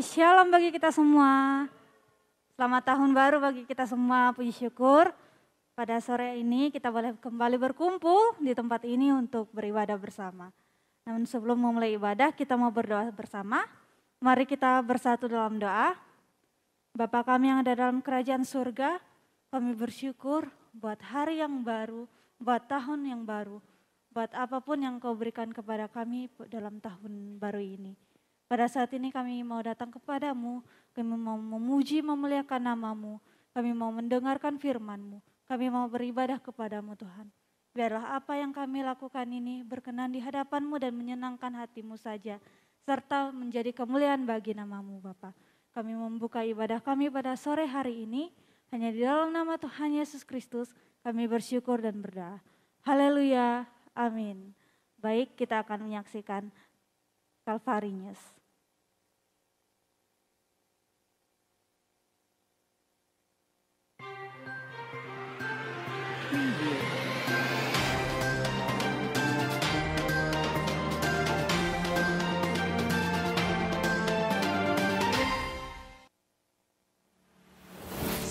Shalom bagi kita semua. Selamat tahun baru bagi kita semua. Puji syukur pada sore ini kita boleh kembali berkumpul di tempat ini untuk beribadah bersama. Namun sebelum memulai ibadah kita mau berdoa bersama. Mari kita bersatu dalam doa. Bapa kami yang ada dalam kerajaan surga, kami bersyukur buat hari yang baru, buat tahun yang baru, buat apapun yang Kau berikan kepada kami dalam tahun baru ini. Pada saat ini kami mau datang kepadamu, kami mau memuji, memuliakan namamu, kami mau mendengarkan firman-Mu, kami mau beribadah kepadamu Tuhan. Biarlah apa yang kami lakukan ini berkenan di hadapan-Mu dan menyenangkan hati-Mu saja, serta menjadi kemuliaan bagi namamu Bapa. Kami membuka ibadah kami pada sore hari ini, hanya di dalam nama Tuhan Yesus Kristus kami bersyukur dan berdoa. Haleluya, amin. Baik, kita akan menyaksikan Calvary News.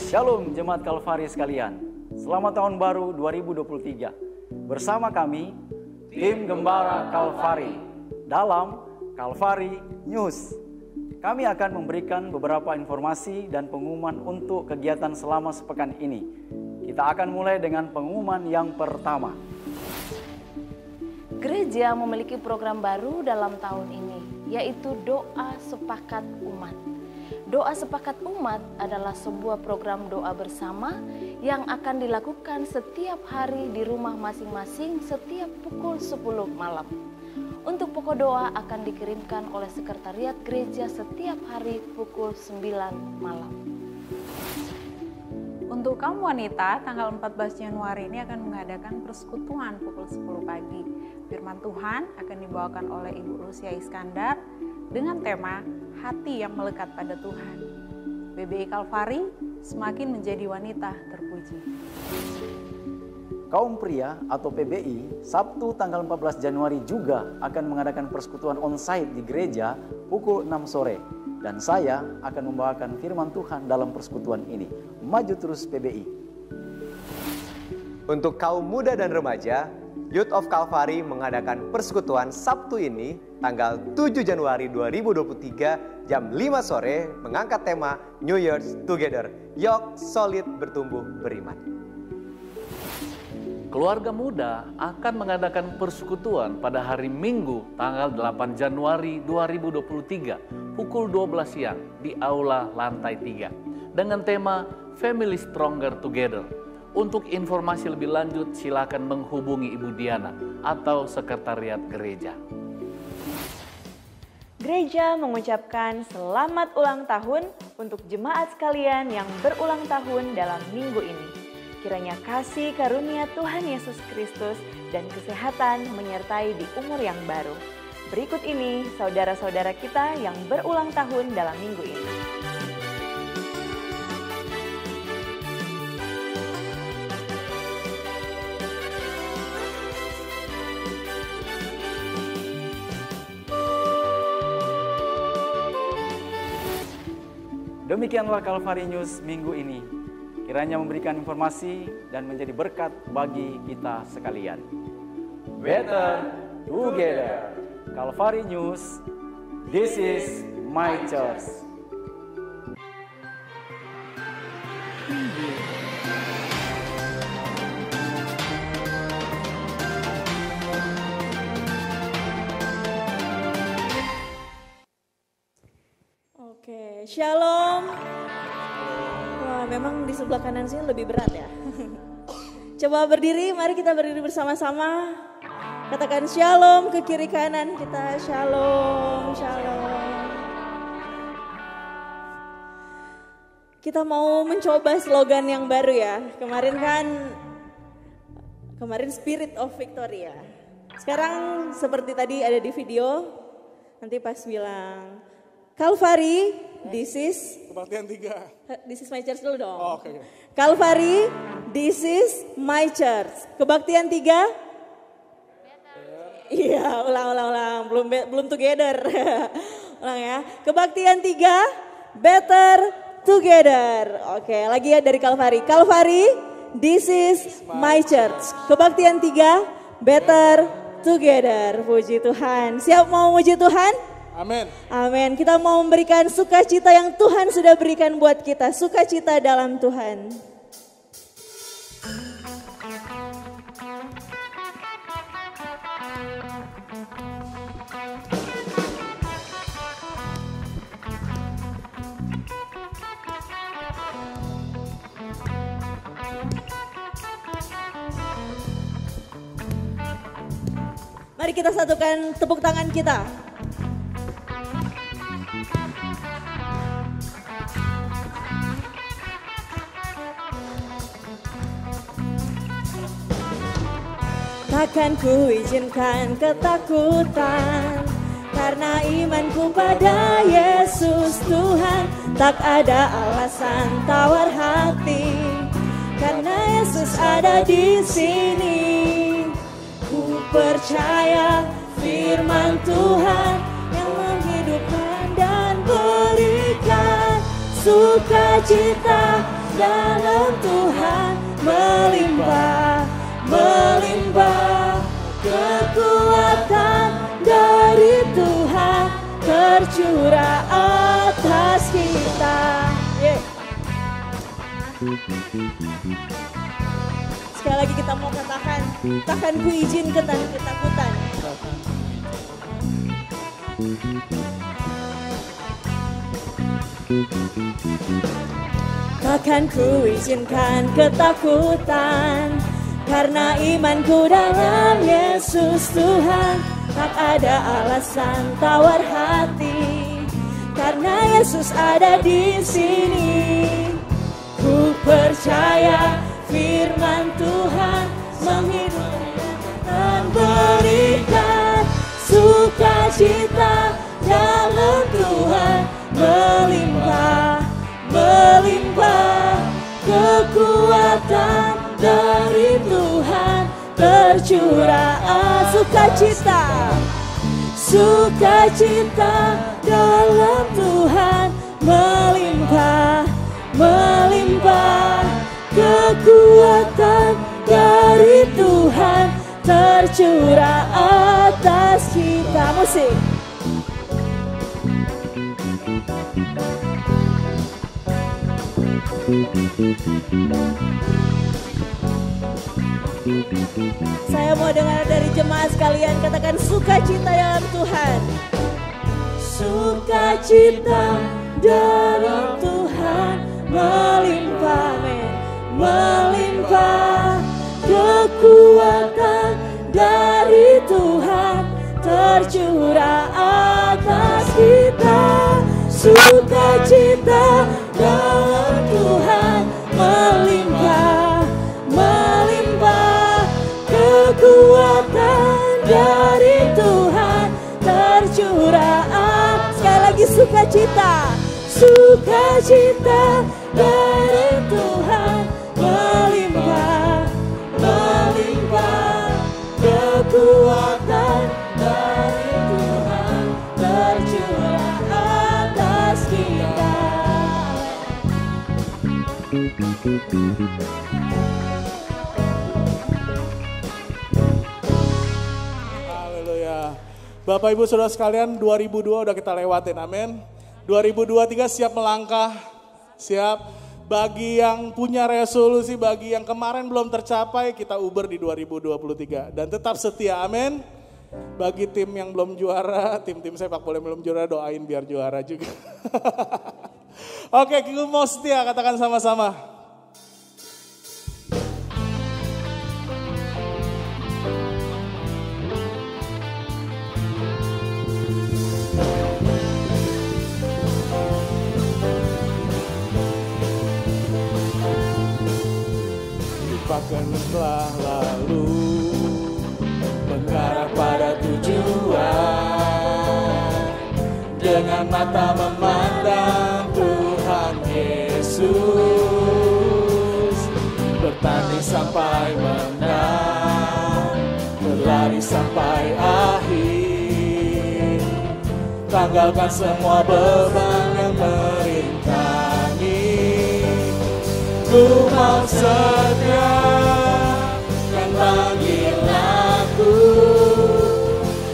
Shalom Jemaat Calvary sekalian, selamat tahun baru 2023. Bersama kami, tim Gembala Calvary dalam Calvary News. Kami akan memberikan beberapa informasi dan pengumuman untuk kegiatan selama sepekan ini. Kita akan mulai dengan pengumuman yang pertama. Gereja memiliki program baru dalam tahun ini, yaitu Doa Sepakat Umat. Doa Sepakat Umat adalah sebuah program doa bersama yang akan dilakukan setiap hari di rumah masing-masing setiap pukul 10 malam. Untuk pokok doa akan dikirimkan oleh sekretariat gereja setiap hari pukul 9 malam. Untuk kaum wanita, tanggal 14 Januari ini akan mengadakan persekutuan pukul 10 pagi. Firman Tuhan akan dibawakan oleh Ibu Lucia Iskandar dengan tema Hati yang Melekat pada Tuhan. PBI Calvary semakin menjadi wanita terpuji. Kaum pria atau PBI, Sabtu tanggal 14 Januari juga akan mengadakan persekutuan onsite di gereja pukul 6 sore. Dan saya akan membawakan firman Tuhan dalam persekutuan ini. Maju terus PBI. Untuk kaum muda dan remaja, Youth of Calvary mengadakan persekutuan Sabtu ini tanggal 7 Januari 2023 jam 5 sore mengangkat tema New Year's Together, Yok Solid Bertumbuh Beriman. Keluarga muda akan mengadakan persekutuan pada hari Minggu tanggal 8 Januari 2023 pukul 12 siang di Aula Lantai 3 dengan tema Family Stronger Together. Untuk informasi lebih lanjut silakan menghubungi Ibu Diana atau Sekretariat Gereja. Gereja mengucapkan selamat ulang tahun untuk jemaat sekalian yang berulang tahun dalam minggu ini. Kiranya kasih karunia Tuhan Yesus Kristus dan kesehatan menyertai di umur yang baru. Berikut ini saudara-saudara kita yang berulang tahun dalam minggu ini. Demikianlah Calvary News minggu ini. Kiranya memberikan informasi dan menjadi berkat bagi kita sekalian. Better together. Calvary News, this is my church. Oke, shalom. Wah, memang di sebelah kanan sini lebih berat ya. Coba berdiri, mari kita berdiri bersama-sama. Katakan shalom ke kiri kanan kita, shalom, shalom. Kita mau mencoba slogan yang baru ya. Kemarin Spirit of Victoria. Sekarang seperti tadi ada di video, nanti pas bilang Calvary, this is Kebaktian 3. This is my church dulu dong. Oh, oke. Calvary, this is my church. Kebaktian 3. Iya, ulang. Belum together. Ulang ya. Kebaktian 3, Better Together. Oke, lagi ya dari Kalvari. Kalvari, this is my church. Kebaktian 3, Better Together. Puji Tuhan. Siap mau muji Tuhan? Amin. Amin. Kita mau memberikan sukacita yang Tuhan sudah berikan buat kita. Sukacita dalam Tuhan. Mari kita satukan tepuk tangan kita. Takkan ku izinkan ketakutan, karena imanku pada Yesus Tuhan. Tak ada alasan tawar hati, karena Yesus ada di sini. Ku percaya firman Tuhan yang menghidupkan dan berikan sukacita dalam Tuhan. Melimpah, melimpah kekuatan dari Tuhan tercurah atas kita. Sekali lagi kita mau katakan, takkan ku izinkan ketakutan. Takkan ku izinkan ketakutan, karena imanku dalam Yesus Tuhan. Tak ada alasan tawar hati, karena Yesus ada di sini. Ku percaya firman Tuhan menghidupkan dan berikan sukacita dalam Tuhan. Melimpah, melimpah kekuatan dari Tuhan tercurah sukacita, sukacita dalam Tuhan. Melimpah, melimpah kekuatan dari Tuhan tercurah atas kita. Musik. Saya mau dengar dari jemaat sekalian, katakan sukacita dalam Tuhan. Sukacita dalam Tuhan melimpah, amin. Melimpah kekuatan dari Tuhan tercurah atas kita. Sukacita dalam Tuhan melimpah, melimpah kekuatan dari Tuhan tercurah. Sekali lagi sukacita, sukacita dari Tuhan melimpah, melimpah kekuatan dari Tuhan tercurah atas kita. Haleluya. Bapak Ibu Saudara sekalian, 2002 udah kita lewatin, amin. 2023 siap melangkah, siap. Bagi yang punya resolusi, bagi yang kemarin belum tercapai, kita uber di 2023. Dan tetap setia, amin. Bagi tim yang belum juara, tim-tim sepak bola yang belum juara, doain biar juara juga. Oke, kita mau setia, katakan sama-sama. Lupakan telah lalu, mengarah pada tujuan, dengan mata memandang Tuhan Yesus, bertanding sampai menang, berlari sampai akhir, tak tanggalkan semua beban yang merintangi. Ku mau setia, kan panggil aku,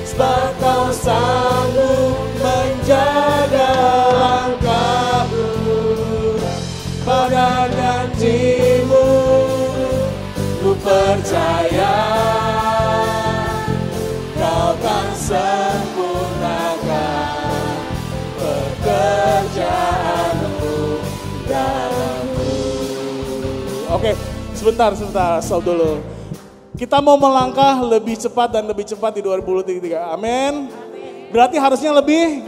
sebab kau sanggup menjaga langkahku. Pada janjimu ku percaya, kau kan sempurnakan pekerjaanmu dalamku. Oke, sebentar, stop dulu. Kita mau melangkah lebih cepat dan lebih cepat di 2023. Amin. Berarti harusnya lebih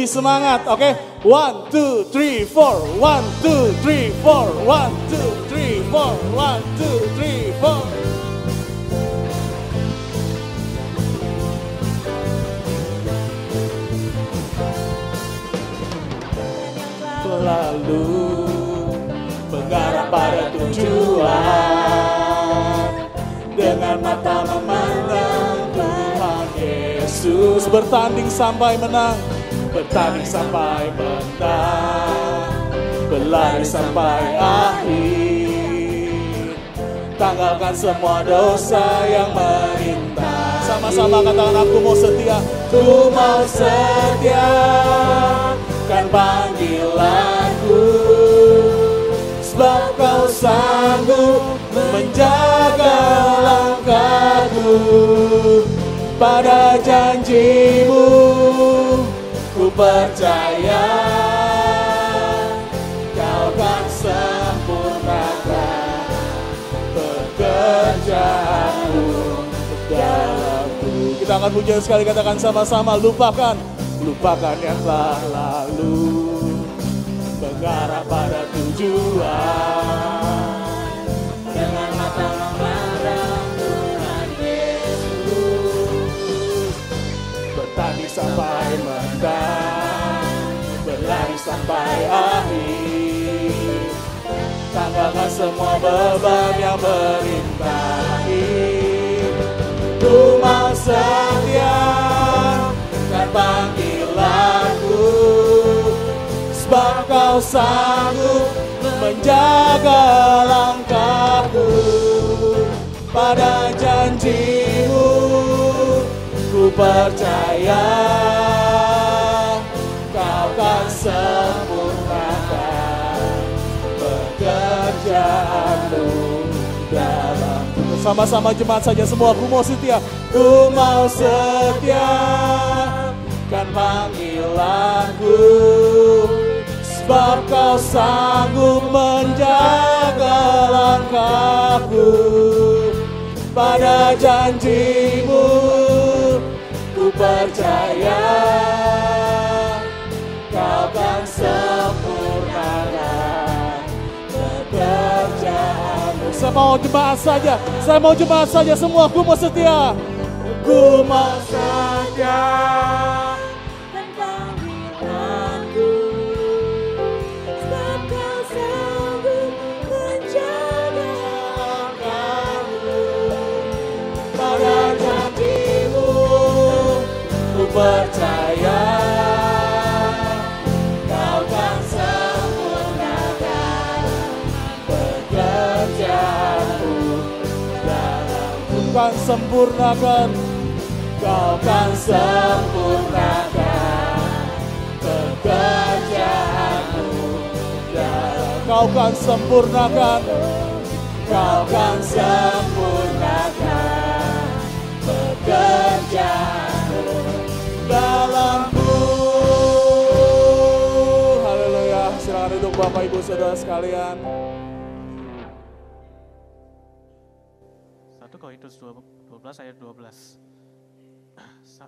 semangat. Oke, 1, 2, 3, 4. 1, 2, 3, 4. 1, 2, 3, 4. 1, 2, 3, 4. Lalu mengarah pada tujuan, dengan mata memandang Tuhan Yesus. Bertanding sampai menang, bertanding sampai menang, berlari sampai akhir. Tanggalkan semua dosa yang merintah. Sama-sama katakan, aku mau setia. Ku mau setia, kan panggilanku, sebab kau sanggup menjaga langkahku. Pada janjimu ku percaya, kau kan sempurnakan pekerjaanmu dalamku. Kita akan pujian sekali, katakan sama-sama. Lupakan yang telah lalu, mengarah pada tujuan, dengan mata memandang Tuhan Yesus. Bertanding sampai menang, berlari sampai akhir. Tanggalkan semua beban yang merintangi. Ku mau setia, kan panggilanku, sebab kau sanggup menjaga langkahku. Pada janjimu ku percaya, kau kan sempurnakan pekerjaanmu dalamku. Sama-sama jemaat saja semua, ku mau setia. Ku mau setia, kan panggilanku, sebab kau sanggup menjaga langkahku. Pada janjimu ku percaya, kau kan sempurnakan pekerjaanmu. Saya mau jemaat saja semua, ku mau setia. Ku mau setia, kan panggilanku, sebab kau sanggup menjaga langkahku. Pada janjimu ku percaya, kau kan sempurnakan pekerjaanmu dalamku. Kan sempurnakan, kau kan sempurnakan pekerjaanmu dalam. Kau kan sempurnakan, kau kan sempurnakan pekerjaanmu dalamku. Haleluya. Silakan duduk Bapak Ibu Saudara sekalian. 1 Korintus 12 ayat 12.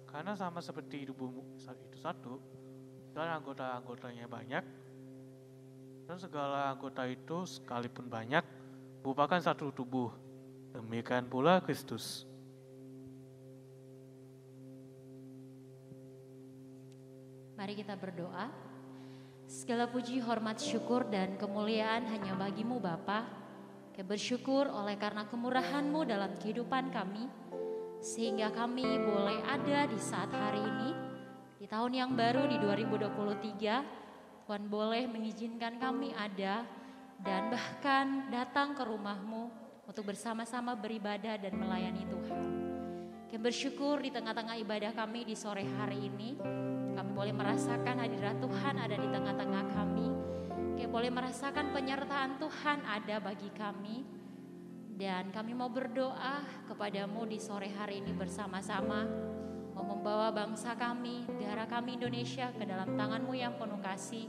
Karena sama seperti tubuhmu itu satu, dan anggota-anggotanya banyak, dan segala anggota itu sekalipun banyak, merupakan satu tubuh. Demikian pula Kristus. Mari kita berdoa. Segala puji, hormat, syukur, dan kemuliaan hanya bagimu Bapa. Kami bersyukur oleh karena kemurahan-Mu dalam kehidupan kami, sehingga kami boleh ada di saat hari ini, di tahun yang baru di 2023, Tuhan boleh mengizinkan kami ada dan bahkan datang ke rumah-Mu untuk bersama-sama beribadah dan melayani Tuhan. Kami bersyukur di tengah-tengah ibadah kami di sore hari ini, kami boleh merasakan hadirat Tuhan ada di tengah-tengah kami. Kami boleh merasakan penyertaan Tuhan ada bagi kami. Dan kami mau berdoa kepada-Mu di sore hari ini bersama-sama, mau membawa bangsa kami, negara kami Indonesia ke dalam tangan-Mu yang penuh kasih.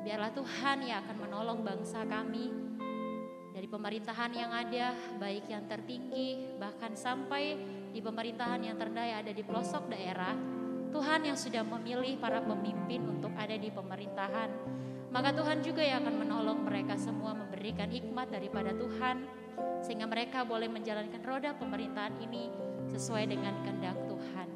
Biarlah Tuhan yang akan menolong bangsa kami dari pemerintahan yang ada, baik yang tertinggi, bahkan sampai di pemerintahan yang terendah yang ada di pelosok daerah. Tuhan yang sudah memilih para pemimpin untuk ada di pemerintahan, maka Tuhan juga yang akan menolong mereka semua memberikan hikmat daripada Tuhan, sehingga mereka boleh menjalankan roda pemerintahan ini sesuai dengan kehendak Tuhan.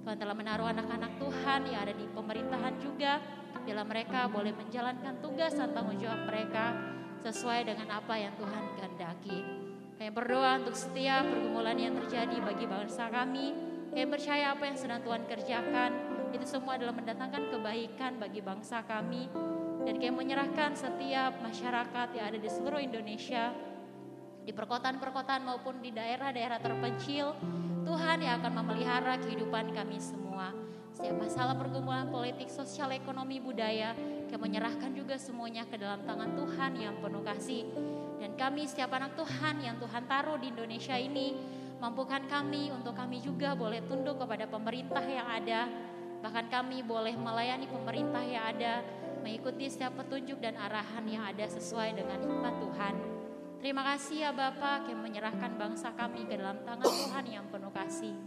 Tuhan telah menaruh anak-anak Tuhan yang ada di pemerintahan juga, bila mereka boleh menjalankan tugas dan tanggung jawab mereka sesuai dengan apa yang Tuhan kehendaki. Kami berdoa untuk setiap pergumulan yang terjadi bagi bangsa kami. Kami percaya apa yang sedang Tuhan kerjakan itu semua adalah mendatangkan kebaikan bagi bangsa kami. Dan kami menyerahkan setiap masyarakat yang ada di seluruh Indonesia, di perkotaan-perkotaan maupun di daerah-daerah terpencil, Tuhan yang akan memelihara kehidupan kami semua. Setiap masalah pergumulan politik, sosial, ekonomi, budaya, kami menyerahkan juga semuanya ke dalam tangan Tuhan yang penuh kasih. Dan kami setiap anak Tuhan yang Tuhan taruh di Indonesia ini, mampukan kami untuk kami juga boleh tunduk kepada pemerintah yang ada. Bahkan kami boleh melayani pemerintah yang ada, mengikuti setiap petunjuk dan arahan yang ada sesuai dengan hikmat Tuhan. Terima kasih ya Bapa, kami menyerahkan bangsa kami ke dalam tangan Tuhan yang penuh kasih.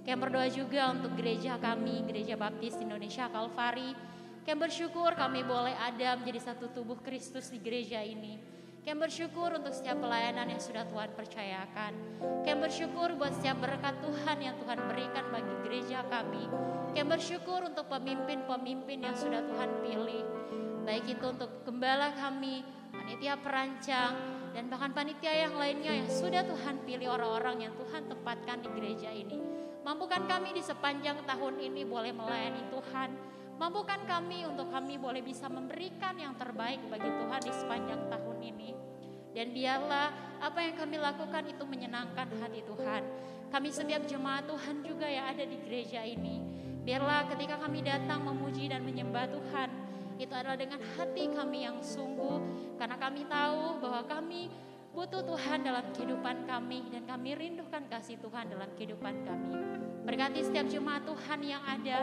Kami berdoa juga untuk gereja kami, Gereja Baptis Indonesia Kalvari. Kami bersyukur kami boleh ada menjadi satu tubuh Kristus di gereja ini. Kami bersyukur untuk setiap pelayanan yang sudah Tuhan percayakan. Kami bersyukur buat setiap berkat Tuhan yang Tuhan berikan bagi gereja kami. Kami bersyukur untuk pemimpin-pemimpin yang sudah Tuhan pilih. Baik itu untuk gembala kami, panitia perancang, dan bahkan panitia yang lainnya yang sudah Tuhan pilih, orang-orang yang Tuhan tempatkan di gereja ini. Mampukan kami di sepanjang tahun ini boleh melayani Tuhan. Mampukan kami untuk kami boleh bisa memberikan yang terbaik bagi Tuhan di sepanjang tahun ini. Dan biarlah apa yang kami lakukan itu menyenangkan hati Tuhan. Kami setiap jemaat Tuhan juga yang ada di gereja ini, biarlah ketika kami datang memuji dan menyembah Tuhan, itu adalah dengan hati kami yang sungguh. Karena kami tahu bahwa kami butuh Tuhan dalam kehidupan kami, dan kami rindukan kasih Tuhan dalam kehidupan kami. Berkati setiap jemaat Tuhan yang ada,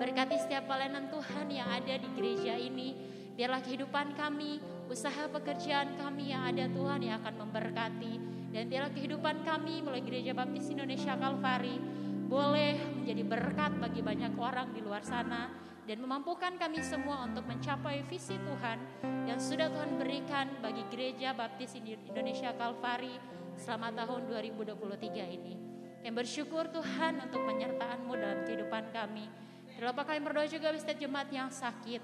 berkati setiap pelayanan Tuhan yang ada di gereja ini. Biarlah kehidupan kami, usaha pekerjaan kami yang ada Tuhan yang akan memberkati. Dan biarlah kehidupan kami melalui Gereja Baptis Indonesia Kalvari boleh menjadi berkat bagi banyak orang di luar sana. Dan memampukan kami semua untuk mencapai visi Tuhan yang sudah Tuhan berikan bagi Gereja Baptis Indonesia Kalvari selama tahun 2023 ini. Kami bersyukur Tuhan untuk penyertaan-Mu dalam kehidupan kami. Dalam kami berdoa juga setiap jemaat yang sakit,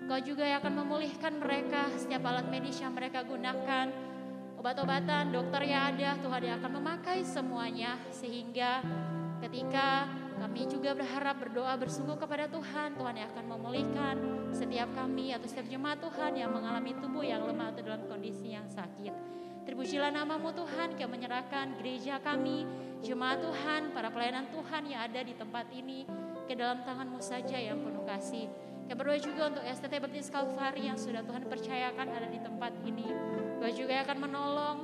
Kau juga yang akan memulihkan mereka, setiap alat medis yang mereka gunakan, obat-obatan, dokter yang ada, Tuhan yang akan memakai semuanya. Sehingga ketika kami juga berharap berdoa bersungguh kepada Tuhan, Tuhan yang akan memulihkan setiap kami atau setiap jemaat Tuhan yang mengalami tubuh yang lemah atau dalam kondisi yang sakit. Terpujilah nama-Mu Tuhan, kami menyerahkan gereja kami, jemaat Tuhan, para pelayanan Tuhan yang ada di tempat ini ke dalam tangan-Mu saja yang penuh kasih. Kami berdoa juga untuk STT Baptis Kalvari yang sudah Tuhan percayakan ada di tempat ini. Kau juga akan menolong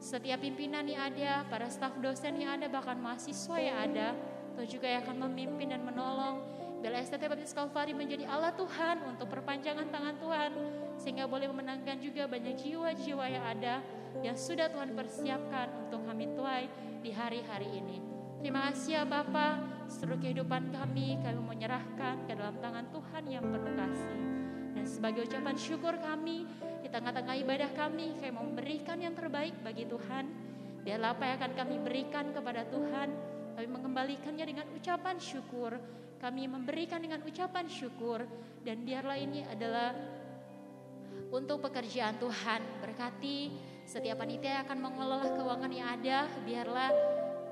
setiap pimpinan yang ada, para staf dosen yang ada, bahkan mahasiswa yang ada. Kau juga akan memimpin dan menolong. Bila STT Baptis Kalvari menjadi alat Tuhan untuk perpanjangan tangan Tuhan, sehingga boleh memenangkan juga banyak jiwa-jiwa yang ada, yang sudah Tuhan persiapkan untuk kami tuai di hari-hari ini. Terima kasih ya Bapa, seluruh kehidupan kami menyerahkan ke dalam tangan Tuhan yang penuh kasih. Dan sebagai ucapan syukur kami, di tengah-tengah ibadah kami mau memberikan yang terbaik bagi Tuhan. Biarlah apa yang akan kami berikan kepada Tuhan, kami mengembalikannya dengan ucapan syukur. Kami memberikan dengan ucapan syukur, dan biarlah ini adalah untuk pekerjaan Tuhan. Berkati setiap panitia yang akan mengelola keuangan yang ada, biarlah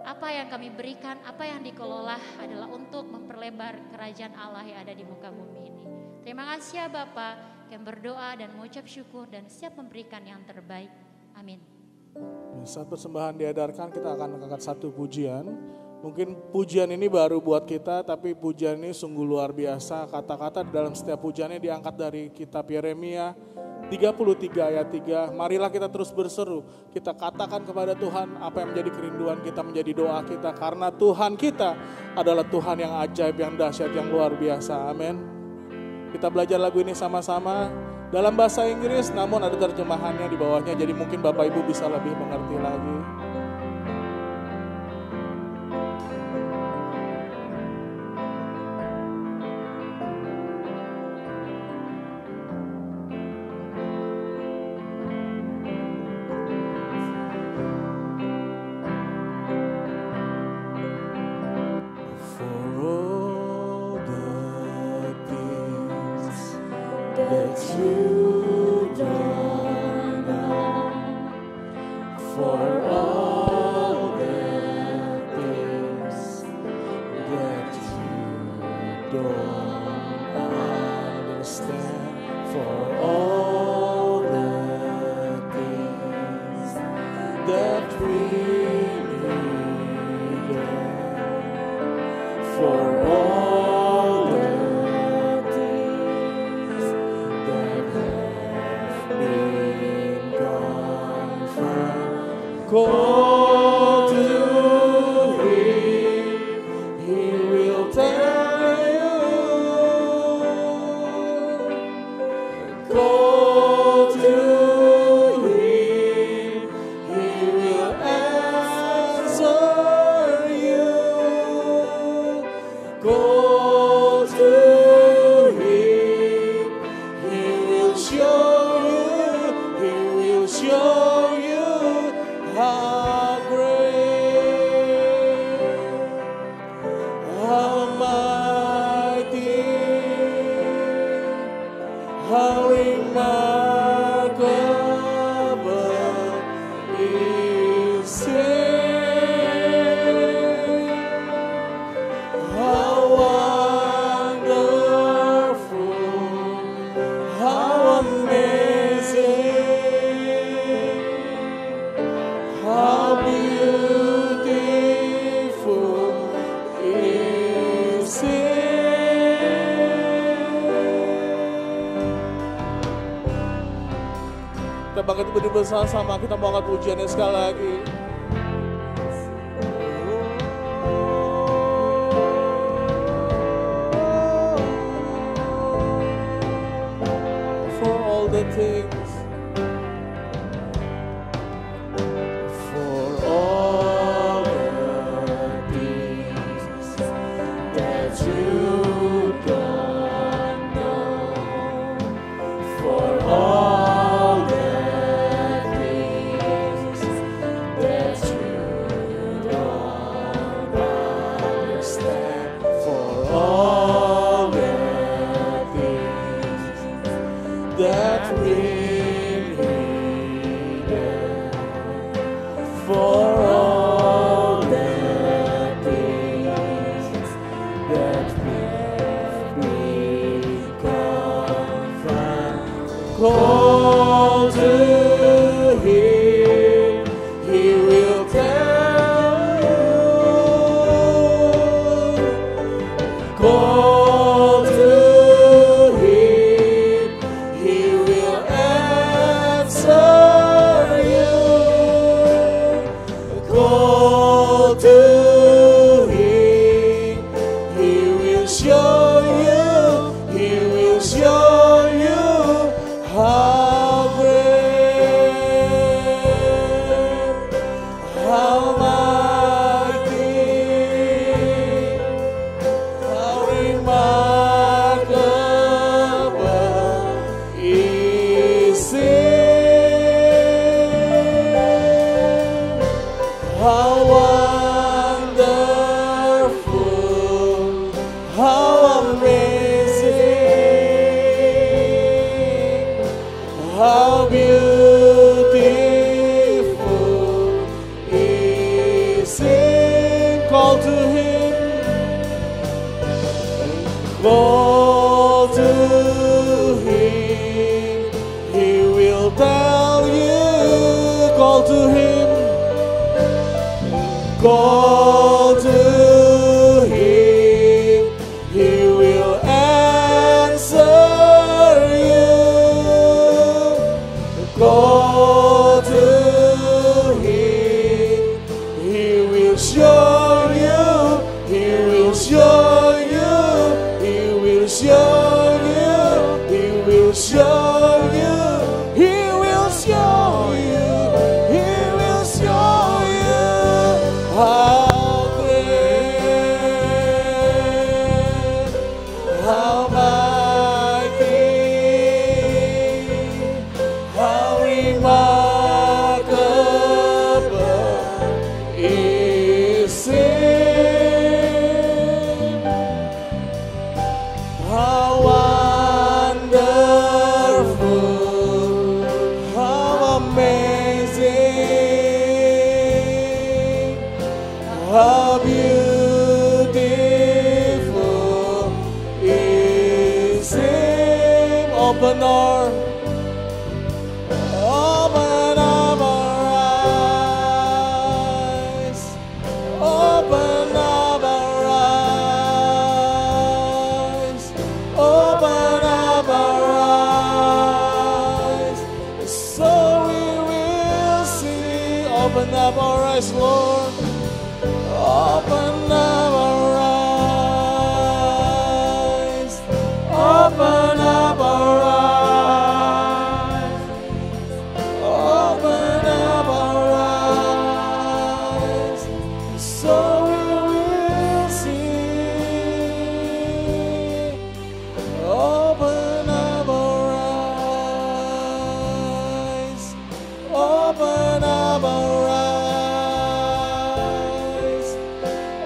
apa yang kami berikan, apa yang dikelola adalah untuk memperlebar kerajaan Allah yang ada di muka bumi ini. Terima kasih ya Bapak, kami berdoa dan mengucap syukur dan siap memberikan yang terbaik. Amin. Saat persembahan diedarkan, kita akan angkat satu pujian. Mungkin pujian ini baru buat kita, tapi pujian ini sungguh luar biasa. Kata-kata dalam setiap pujiannya diangkat dari kitab Yeremia 33 ayat 3. Marilah kita terus berseru, kita katakan kepada Tuhan apa yang menjadi kerinduan kita, menjadi doa kita. Karena Tuhan kita adalah Tuhan yang ajaib, yang dahsyat, yang luar biasa. Amin. Kita belajar lagu ini sama-sama dalam bahasa Inggris, namun ada terjemahannya di bawahnya. Jadi mungkin Bapak Ibu bisa lebih mengerti lagi. Bersama kita mau angkat pujiannya sekali lagi. For all the things, for all the things that you don't know, for all call to Him, He will tell you. Call to Him, He will answer you. Call to Him, He will show you. He will show you how great, how mighty, how remarkable is it, how wonderful, how amazing, how beautiful is it. to Him. Call to Him, He will answer you. Call to Him, He will show you, He will show you, He will show you, He will show you, He will show you, He will show you how great, how mighty, how remarkable is Him. How wonderful, how amazing, how beautiful is Him. Open our eyes, open up our eyes, open up our eyes, so we will see. Open up our eyes, Lord. Open up our eyes, open up our eyes, open up our eyes, so we will see. Open up our eyes, open up our eyes,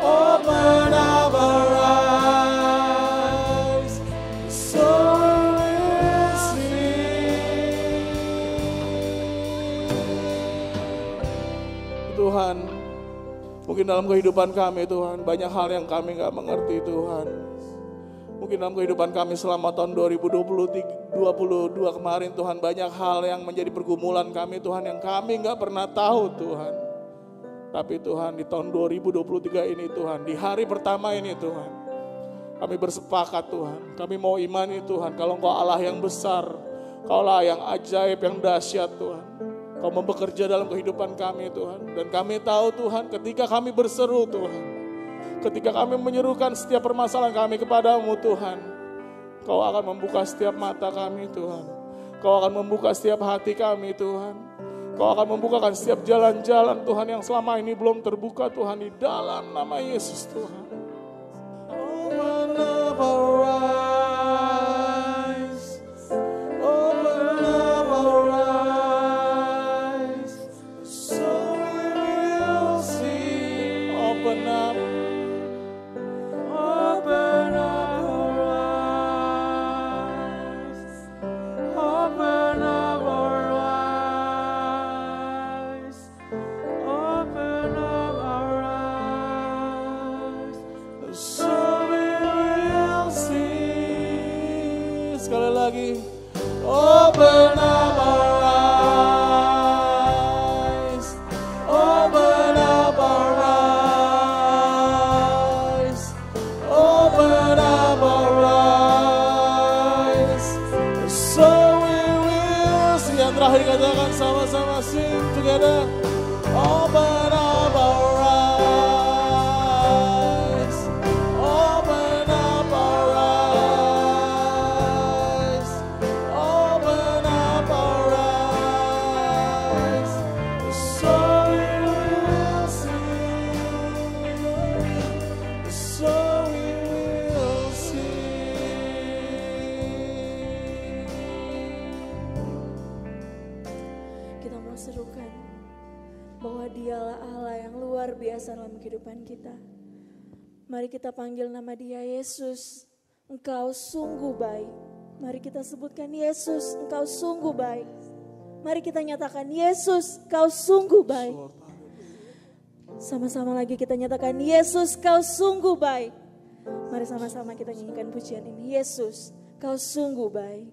open up our eyes, so we will see. Tuhan, mungkin dalam kehidupan kami Tuhan, banyak hal yang kami gak mengerti Tuhan. Mungkin dalam kehidupan kami selama tahun 2022 kemarin Tuhan, banyak hal yang menjadi pergumulan kami Tuhan, yang kami gak pernah tahu Tuhan. Tapi Tuhan, di tahun 2023 ini Tuhan, di hari pertama ini Tuhan, kami bersepakat Tuhan, kami mau imani Tuhan, kalau Engkau Allah yang besar, Kau Allah yang ajaib, yang dahsyat Tuhan. Kau mau bekerja dalam kehidupan kami Tuhan. Dan kami tahu Tuhan, ketika kami berseru Tuhan, ketika kami menyerukan setiap permasalahan kami kepadamu Tuhan, Kau akan membuka setiap mata kami Tuhan. Kau akan membuka setiap hati kami Tuhan. Kau akan membukakan setiap jalan-jalan Tuhan yang selama ini belum terbuka Tuhan, di dalam nama Yesus Tuhan. Open up our eyes, open up our eyes, so we will see. Open up our eyes, open up our eyes, open up our eyes, so we will see. Sekali lagi, open up our eyes, open up our eyes, open up our eyes, so we will see. Yang terakhir katakan sama-sama, sing together. Open up our eyes, open up our eyes, open up our eyes, so we will see, so we will see. Kita mau serukan bahwa Dialah Allah yang luar biasa dalam kehidupan kita. Mari kita panggil nama Dia, Yesus, Engkau sungguh baik. Mari kita sebutkan, Yesus, Engkau sungguh baik. Mari kita nyatakan, Yesus, Kau sungguh baik. Sama-sama lagi kita nyatakan, Yesus, Kau sungguh baik. Mari sama-sama kita nyanyikan pujian ini, Yesus, Kau sungguh baik.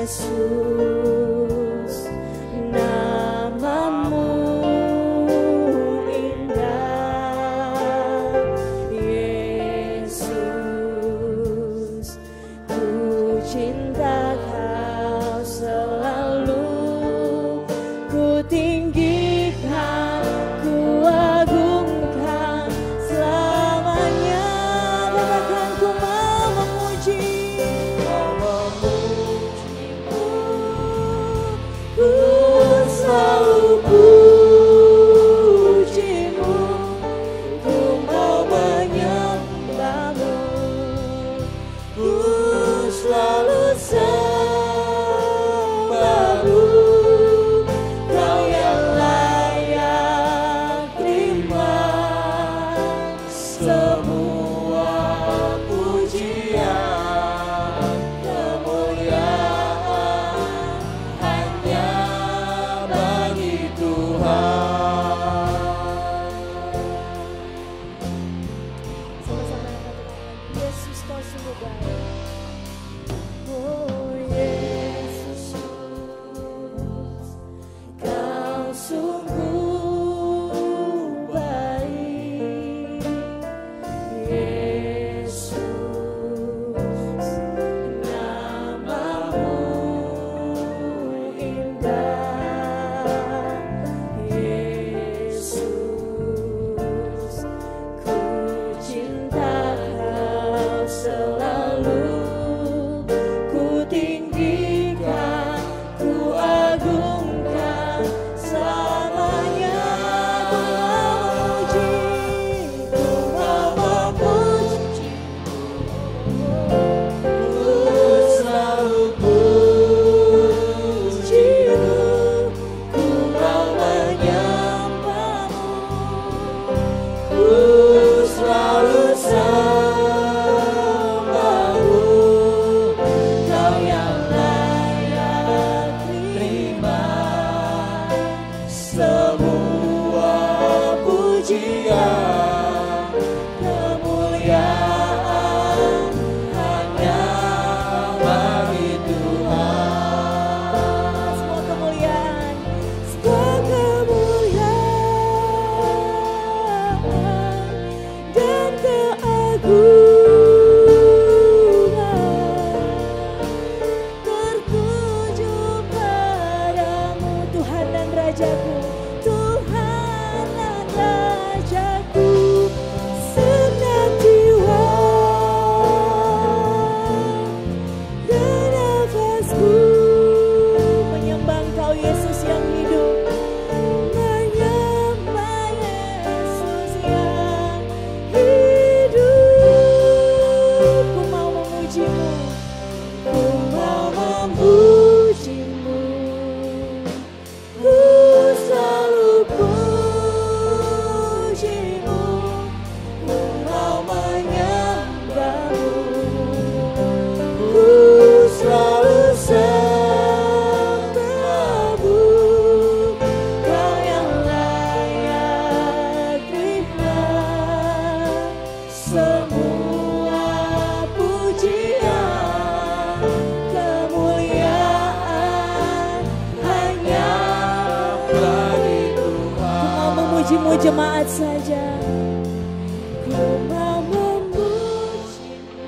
Yesus, namamu indah. Yesus, ku cinta Kau selalu, ku tinggikan, ku agungkan selamanya. Katakan ku mau memuji, ku selalu pujimu, ku mau menyembahmu, ku selalu sembahmu. Kau yang layak terima semua pujian, kemuliaan hanya bagi Tuhan. Sama-sama katakan, Yesus Kau sungguh baik. Oh Yesus, Kau sungguh baik. Yesus, namamu indah. Yesus, ku cinta Kau selalu, ku tinggikan, ku agungkan selamanya. Ku mau memuji, ku selalu pujimu, ku mau menyembahmu, ku selalu sembahmu. Kau yang layak terima semua pujian, kemuliaan hanya bagi Tuhan. Semua kemuliaan, semua kemuliaan dan keagungan tertuju padamu, Tuhan dan Rajaku, Tuhan dan Rajaku. Segenap jiwa dan nafasku menyembah Engkau Yesus yang hidup, menyembah Yesus yang hidup. Ku mau memujimu, ku mau memujimu, ku selalu pujimu, ku mau menyembahmu, ku selalu sembahmu. Kau yang layak terima semua pujian, kemuliaan hanya bagi Tuhan. Ku mau memujimu jemaat saja, ku mau memujimu,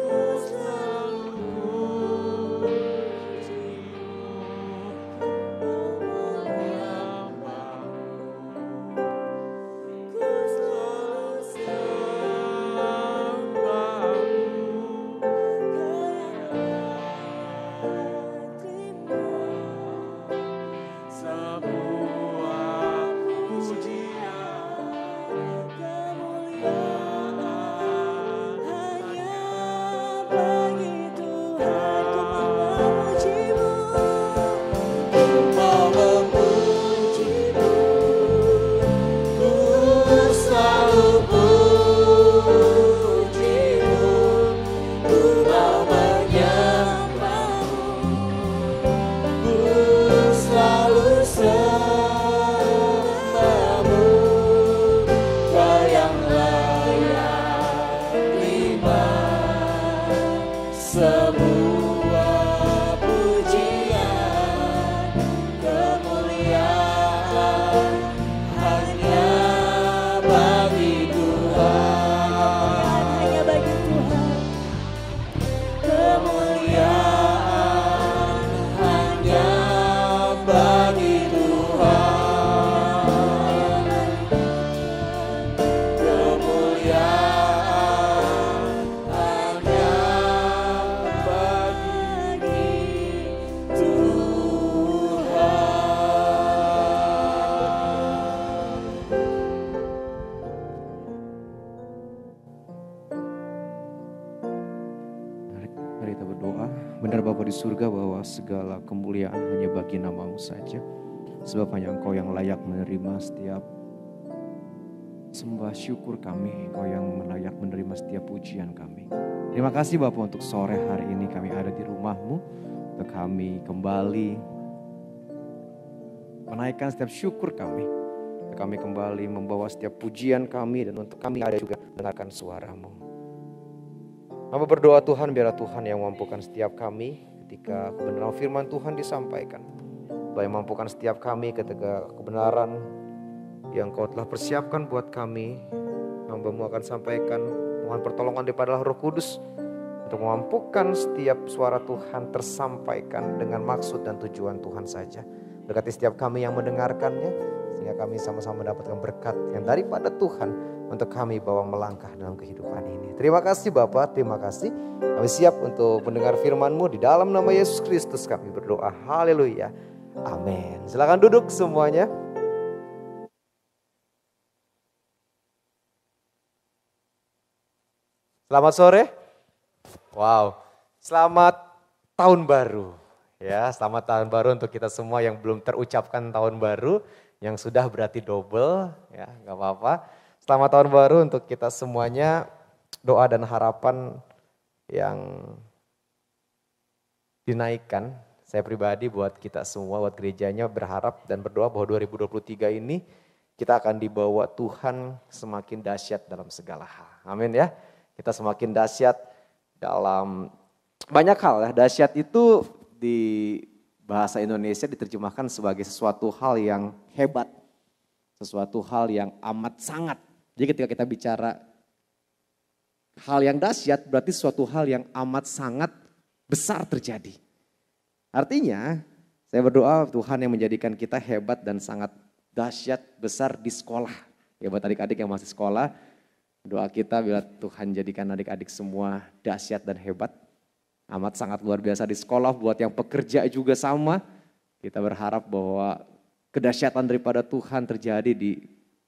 ku selalu pujimu, ku mau menyembahmu, ku selalu sembahmu. Kau yang layak terima semua pujian, kemuliaan hanya bagi Tuhan. Ku mau memujimu, ku mau memujimu, ku selalu pujimu, ku mau menyembahmu, ku selalu sembahmu. Kau yang layak terima semua Mari kita berdoa. Benar Bapa di surga bahwa segala kemuliaan hanya bagi nama-Mu saja. Sebab hanya Engkau yang layak menerima setiap sembah syukur kami. Engkau yang layak menerima setiap pujian kami. Terima kasih Bapa untuk sore hari ini kami ada di rumah-Mu. Untuk kami kembali menaikkan setiap syukur kami. Untuk kami kembali membawa setiap pujian kami. Dan untuk kami ada juga mendengarkan suara-Mu. Hamba berdoa Tuhan, biarlah Tuhan yang mampukan setiap kami ketika kebenaran firman Tuhan disampaikan. Tuhan yang mampukan setiap kami ketika kebenaran yang Kau telah persiapkan buat kami. Hamba-Mu akan sampaikan, mohon pertolongan daripada Roh Kudus untuk memampukan setiap suara Tuhan tersampaikan dengan maksud dan tujuan Tuhan saja. Berkati setiap kami yang mendengarkannya, sehingga kami sama-sama mendapatkan berkat yang daripada Tuhan untuk kami bawa melangkah dalam kehidupan ini. Terima kasih Bapa, terima kasih. Kami siap untuk mendengar firman-Mu. Di dalam nama Yesus Kristus kami berdoa. Haleluya. Amin. Silakan duduk semuanya. Selamat sore. Wow. Selamat tahun baru. Ya, selamat tahun baru untuk kita semua yang belum terucapkan tahun baru. Yang sudah berarti double. Ya, gak apa-apa. Selamat tahun baru untuk kita semuanya, doa dan harapan yang dinaikkan. Saya pribadi buat kita semua, buat gerejanya berharap dan berdoa bahwa 2023 ini kita akan dibawa Tuhan semakin dahsyat dalam segala hal. Amin ya. Kita semakin dahsyat dalam banyak hal ya. Dahsyat itu di bahasa Indonesia diterjemahkan sebagai sesuatu hal yang hebat. Sesuatu hal yang amat sangat. Jadi ketika kita bicara hal yang dahsyat berarti suatu hal yang amat sangat besar terjadi. Artinya saya berdoa Tuhan yang menjadikan kita hebat dan sangat dahsyat besar di sekolah. Ya buat adik-adik yang masih sekolah, doa kita bila Tuhan jadikan adik-adik semua dahsyat dan hebat. Amat sangat luar biasa di sekolah, buat yang pekerja juga sama. Kita berharap bahwa kedahsyatan daripada Tuhan terjadi di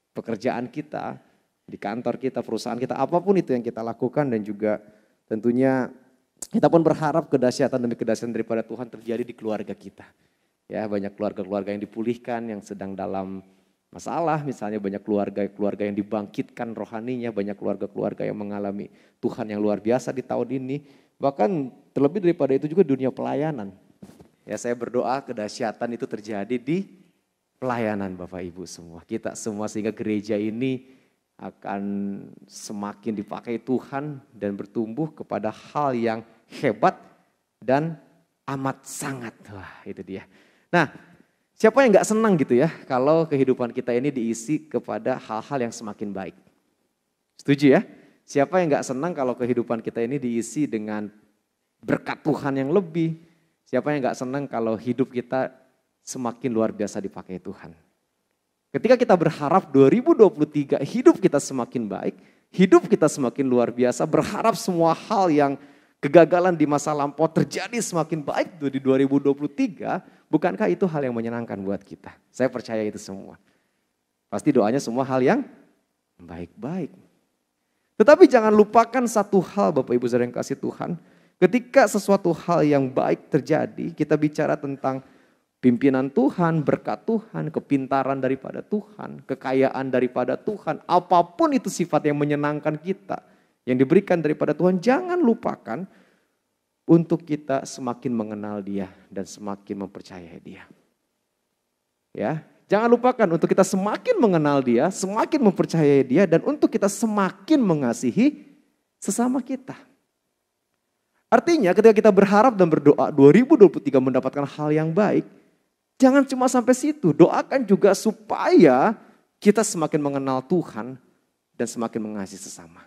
pekerjaan kita, di kantor kita, perusahaan kita, apapun itu yang kita lakukan. Dan juga tentunya kita pun berharap kedahsyatan demi kedahsyatan daripada Tuhan terjadi di keluarga kita. Ya, banyak keluarga-keluarga yang dipulihkan, yang sedang dalam masalah, misalnya banyak keluarga yang dibangkitkan rohaninya, banyak keluarga-keluarga yang mengalami Tuhan yang luar biasa di tahun ini. Bahkan terlebih daripada itu juga dunia pelayanan. Ya, saya berdoa kedahsyatan itu terjadi di pelayanan Bapak Ibu semua. Kita semua sehingga gereja ini akan semakin dipakai Tuhan dan bertumbuh kepada hal yang hebat dan amat sangat. Wah, itu dia. Nah, siapa yang gak senang gitu ya kalau kehidupan kita ini diisi kepada hal-hal yang semakin baik. Setuju ya? Siapa yang gak senang kalau kehidupan kita ini diisi dengan berkat Tuhan yang lebih. Siapa yang gak senang kalau hidup kita semakin luar biasa dipakai Tuhan. Ketika kita berharap 2023 hidup kita semakin baik, hidup kita semakin luar biasa, berharap semua hal yang kegagalan di masa lampau terjadi semakin baik di 2023, bukankah itu hal yang menyenangkan buat kita? Saya percaya itu semua. Pasti doanya semua hal yang baik-baik. Tetapi jangan lupakan satu hal Bapak Ibu Saudara yang kasih Tuhan, ketika sesuatu hal yang baik terjadi, kita bicara tentang pimpinan Tuhan, berkat Tuhan, kepintaran daripada Tuhan, kekayaan daripada Tuhan, apapun itu sifat yang menyenangkan kita, yang diberikan daripada Tuhan, jangan lupakan untuk kita semakin mengenal Dia dan semakin mempercayai Dia. Ya, jangan lupakan untuk kita semakin mengenal Dia, semakin mempercayai Dia, dan untuk kita semakin mengasihi sesama kita. Artinya ketika kita berharap dan berdoa 2023 mendapatkan hal yang baik, jangan cuma sampai situ, doakan juga supaya kita semakin mengenal Tuhan dan semakin mengasihi sesama.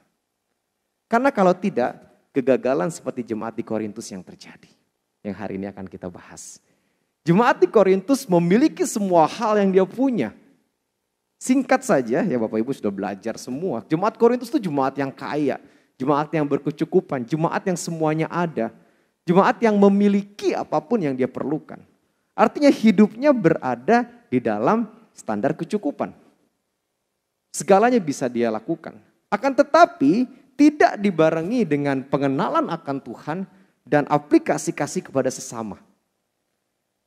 Karena kalau tidak, kegagalan seperti jemaat di Korintus yang terjadi, yang hari ini akan kita bahas. Jemaat di Korintus memiliki semua hal yang dia punya. Singkat saja, ya Bapak Ibu sudah belajar semua. Jemaat Korintus itu jemaat yang kaya, jemaat yang berkecukupan, jemaat yang semuanya ada. Jemaat yang memiliki apapun yang dia perlukan. Artinya hidupnya berada di dalam standar kecukupan. Segalanya bisa dia lakukan. Akan tetapi tidak dibarengi dengan pengenalan akan Tuhan dan aplikasi kasih kepada sesama.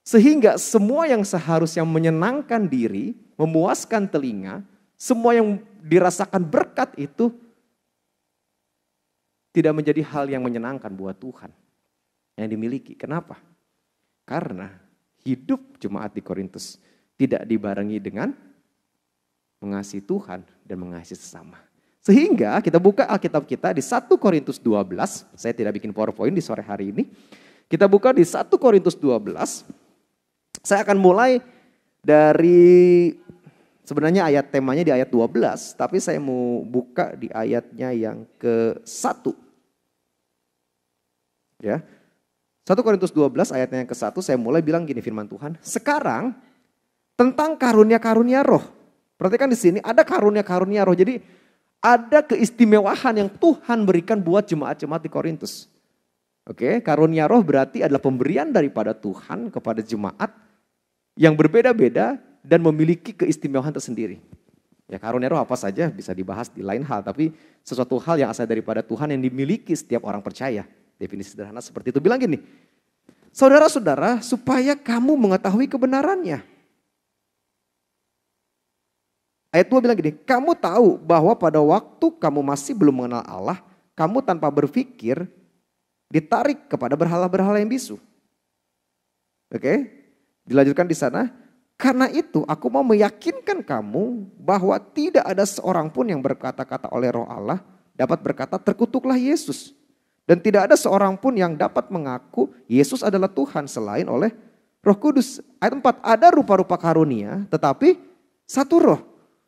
Sehingga semua yang seharusnya menyenangkan diri, memuaskan telinga, semua yang dirasakan berkat itu tidak menjadi hal yang menyenangkan buat Tuhan yang dimiliki. Kenapa? Karena hidup jemaat di Korintus tidak dibarengi dengan mengasihi Tuhan dan mengasihi sesama. Sehingga kita buka Alkitab kita di 1 Korintus 12. Saya tidak bikin PowerPoint di sore hari ini. Kita buka di 1 Korintus 12. Saya akan mulai dari sebenarnya temanya di ayat 12. Tapi saya mau buka di ayatnya yang ke-1. Ya. 1 Korintus 12 ayatnya yang ke-1 saya mulai bilang gini firman Tuhan. Sekarang tentang karunia-karunia roh. Perhatikan di sini ada karunia-karunia roh. Jadi ada keistimewaan yang Tuhan berikan buat jemaat-jemaat di Korintus. Oke, karunia roh berarti adalah pemberian daripada Tuhan kepada jemaat yang berbeda-beda dan memiliki keistimewaan tersendiri. Ya, karunia roh apa saja bisa dibahas di lain hal, tapi sesuatu hal yang asal daripada Tuhan yang dimiliki setiap orang percaya. Definisi sederhana seperti itu. Bilang gini, saudara-saudara, supaya kamu mengetahui kebenarannya. Ayat 2 bilang gini, kamu tahu bahwa pada waktu kamu masih belum mengenal Allah, kamu tanpa berpikir ditarik kepada berhala-berhala yang bisu. Oke, dilanjutkan di sana. Karena itu aku mau meyakinkan kamu bahwa tidak ada seorang pun yang berkata-kata oleh roh Allah dapat berkata terkutuklah Yesus. Dan tidak ada seorang pun yang dapat mengaku Yesus adalah Tuhan selain oleh Roh Kudus. Ayat 4, ada rupa-rupa karunia tetapi satu roh.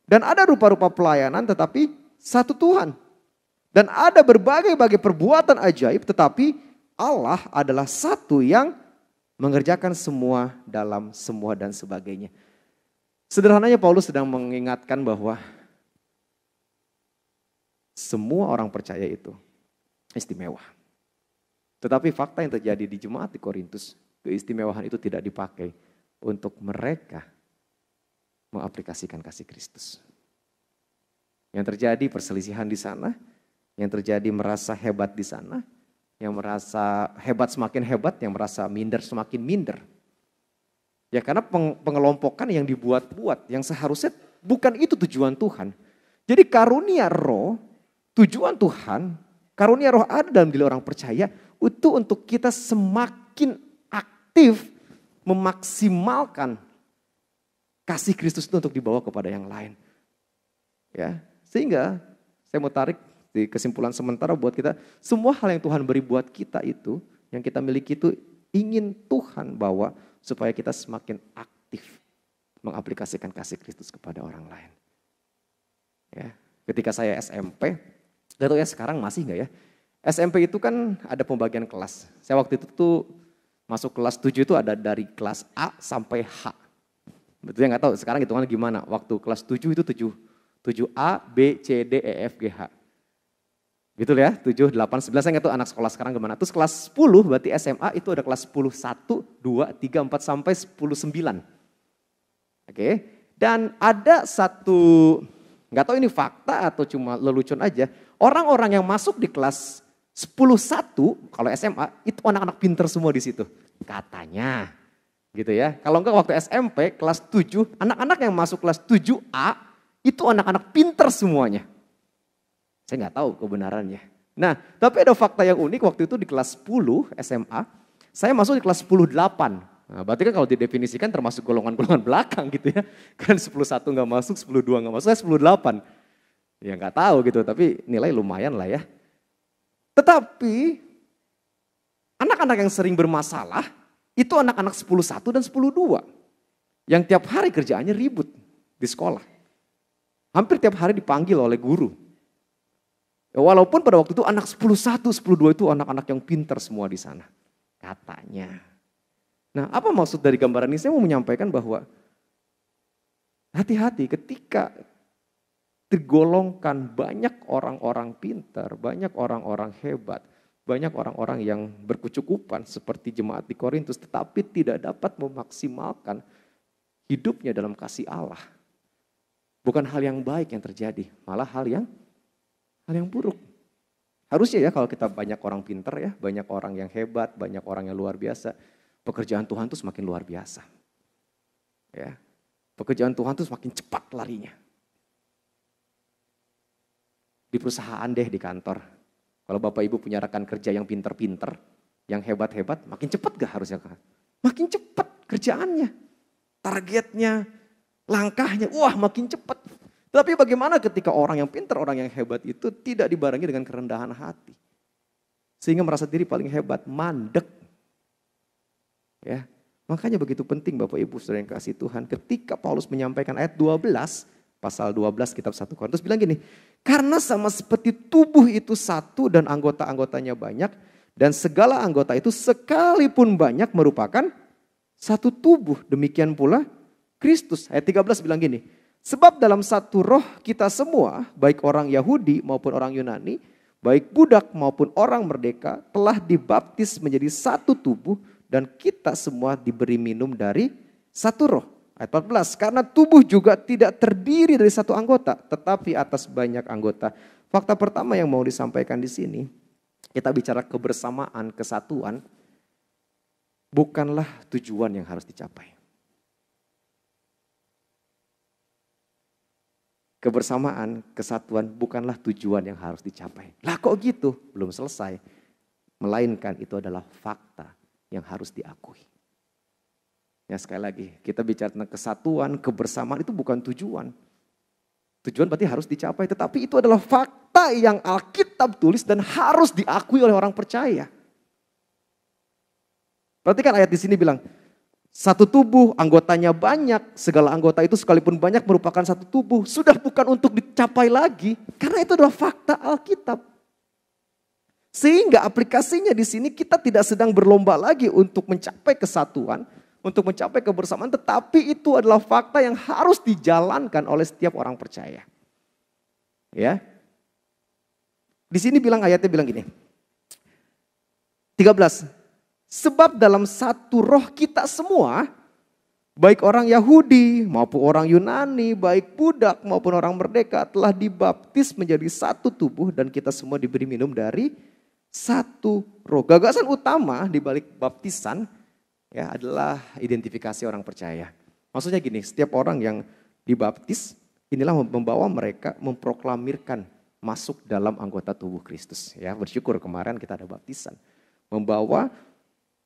Dan ada rupa-rupa pelayanan tetapi satu Tuhan. Dan ada berbagai-bagai perbuatan ajaib tetapi Allah adalah satu yang mengerjakan semua dalam semua dan sebagainya. Sederhananya Paulus sedang mengingatkan bahwa semua orang percaya itu istimewa. Tetapi fakta yang terjadi di jemaat di Korintus, keistimewaan itu tidak dipakai untuk mereka mengaplikasikan kasih Kristus. Yang terjadi perselisihan di sana, yang terjadi merasa hebat di sana, yang merasa hebat semakin hebat, yang merasa minder semakin minder. Ya karena pengelompokan yang dibuat-buat, yang seharusnya bukan itu tujuan Tuhan. Jadi karunia roh, tujuan Tuhan, karunia roh ada dalam diri orang percaya, itu untuk kita semakin aktif memaksimalkan kasih Kristus itu untuk dibawa kepada yang lain. Ya, sehingga saya mau tarik di kesimpulan sementara buat kita, semua hal yang Tuhan beri buat kita itu, yang kita miliki itu ingin Tuhan bawa supaya kita semakin aktif mengaplikasikan kasih Kristus kepada orang lain. Ya, ketika saya SMP, gak tahu ya sekarang masih enggak ya, SMP itu kan ada pembagian kelas. Saya waktu itu tuh masuk kelas 7 itu ada dari kelas A sampai H. Betul ya nggak tahu sekarang hitungannya gimana. Waktu kelas 7 itu 7A, B, C, D, E, F, G, H. Gitu ya, 7, 8, 9, saya nggak tahu anak sekolah sekarang gimana. Terus kelas 10 berarti SMA itu ada kelas 10, 1, 2, 3, 4 sampai 10, 9. Oke, dan ada satu, nggak tahu ini fakta atau cuma lelucon aja. Orang-orang yang masuk di kelas 10, 1, kalau SMA itu anak-anak pinter semua di situ. Katanya. Gitu ya. Kalau enggak waktu SMP kelas 7, anak-anak yang masuk kelas 7A itu anak-anak pinter semuanya. Saya nggak tahu kebenarannya. Nah, tapi ada fakta yang unik waktu itu di kelas 10 SMA, saya masuk di kelas 10-8. Nah, berarti kan kalau didefinisikan termasuk golongan-golongan belakang gitu ya. Kan 10-1 nggak masuk, 10-2 nggak masuk, saya 10-8. Ya nggak tahu gitu, tapi nilai lumayan lah ya. Tetapi anak-anak yang sering bermasalah, itu anak-anak 10-1 dan 10-2. Yang tiap hari kerjaannya ribut di sekolah. Hampir tiap hari dipanggil oleh guru. Ya, walaupun pada waktu itu anak 10-1, 10-2 itu anak-anak yang pintar semua di sana. Katanya. Nah apa maksud dari gambaran ini? Saya mau menyampaikan bahwa hati-hati ketika digolongkan banyak orang-orang pintar, banyak orang-orang hebat, banyak orang-orang yang berkecukupan seperti jemaat di Korintus tetapi tidak dapat memaksimalkan hidupnya dalam kasih Allah. Bukan hal yang baik yang terjadi, malah hal yang buruk. Harusnya ya kalau kita banyak orang pinter ya, banyak orang yang hebat, banyak orang yang luar biasa, pekerjaan Tuhan tuh semakin luar biasa. Ya, pekerjaan Tuhan tuh semakin cepat larinya. Di perusahaan deh, di kantor. Kalau Bapak Ibu punya rekan kerja yang pinter-pinter, yang hebat-hebat, makin cepat gak harusnya? Makin cepat kerjaannya, targetnya, langkahnya, wah makin cepat. Tapi bagaimana ketika orang yang pintar, orang yang hebat itu tidak dibarengi dengan kerendahan hati. Sehingga merasa diri paling hebat, mandek. Ya, makanya begitu penting Bapak Ibu Saudara yang kasih Tuhan. Ketika Paulus menyampaikan ayat 12, pasal 12 kitab 1 Korintus bilang gini. Karena sama seperti tubuh itu satu dan anggota-anggotanya banyak. Dan segala anggota itu sekalipun banyak merupakan satu tubuh. Demikian pula Kristus. Ayat 13 bilang gini. Sebab dalam satu roh kita semua, baik orang Yahudi maupun orang Yunani, baik budak maupun orang merdeka, telah dibaptis menjadi satu tubuh dan kita semua diberi minum dari satu roh. Ayat 14, karena tubuh juga tidak terdiri dari satu anggota, tetapi atas banyak anggota. Fakta pertama yang mau disampaikan di sini, kita bicara kebersamaan, kesatuan, bukanlah tujuan yang harus dicapai. Kebersamaan, kesatuan bukanlah tujuan yang harus dicapai. Lah kok gitu? Belum selesai. Melainkan itu adalah fakta yang harus diakui. Ya sekali lagi, kita bicara tentang kesatuan, kebersamaan itu bukan tujuan. Tujuan berarti harus dicapai, tetapi itu adalah fakta yang Alkitab tulis dan harus diakui oleh orang percaya. Perhatikan ayat di sini bilang, satu tubuh, anggotanya banyak, segala anggota itu sekalipun banyak merupakan satu tubuh. Sudah bukan untuk dicapai lagi, karena itu adalah fakta Alkitab. Sehingga aplikasinya di sini kita tidak sedang berlomba lagi untuk mencapai kesatuan, untuk mencapai kebersamaan, tetapi itu adalah fakta yang harus dijalankan oleh setiap orang percaya. Ya. Di sini ayatnya bilang gini. 13. Sebab dalam satu roh kita semua, baik orang Yahudi maupun orang Yunani, baik budak maupun orang merdeka telah dibaptis menjadi satu tubuh dan kita semua diberi minum dari satu roh. Gagasan utama di balik baptisan ya adalah identifikasi orang percaya. Maksudnya gini, setiap orang yang dibaptis inilah membawa mereka memproklamirkan masuk dalam anggota tubuh Kristus. Ya, bersyukur kemarin kita ada baptisan. Membawa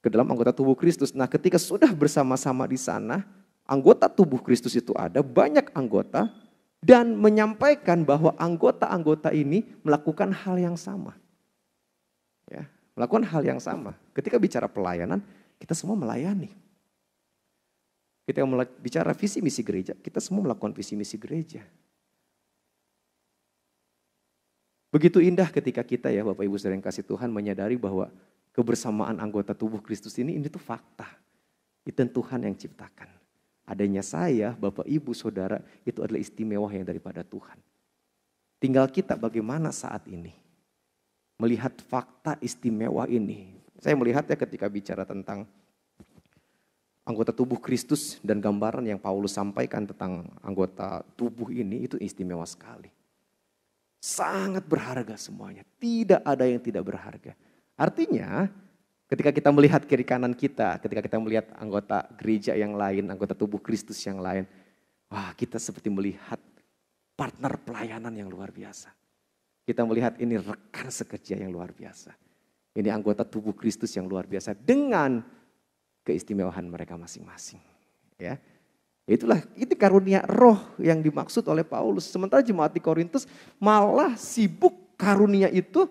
ke dalam anggota tubuh Kristus. Nah, ketika sudah bersama-sama di sana, anggota tubuh Kristus itu ada, banyak anggota, dan menyampaikan bahwa anggota-anggota ini melakukan hal yang sama. Ya, melakukan hal yang sama. Ketika bicara pelayanan, kita semua melayani. Ketika bicara visi misi gereja, kita semua melakukan visi misi gereja. Begitu indah ketika kita ya Bapak Ibu Saudara yang kasih Tuhan menyadari bahwa kebersamaan anggota tubuh Kristus ini tuh fakta. Itu Tuhan yang ciptakan. Adanya saya, Bapak Ibu Saudara, itu adalah istimewa yang daripada Tuhan. Tinggal kita bagaimana saat ini melihat fakta istimewa ini. Saya melihatnya ketika bicara tentang anggota tubuh Kristus dan gambaran yang Paulus sampaikan tentang anggota tubuh ini itu istimewa sekali. Sangat berharga semuanya. Tidak ada yang tidak berharga. Artinya ketika kita melihat kiri kanan kita, ketika kita melihat anggota gereja yang lain, anggota tubuh Kristus yang lain, wah kita seperti melihat partner pelayanan yang luar biasa. Kita melihat ini rekan sekerja yang luar biasa. Ini anggota tubuh Kristus yang luar biasa dengan keistimewaan mereka masing-masing. Ya, itulah itu karunia roh yang dimaksud oleh Paulus. Sementara jemaat di Korintus malah sibuk karunia itu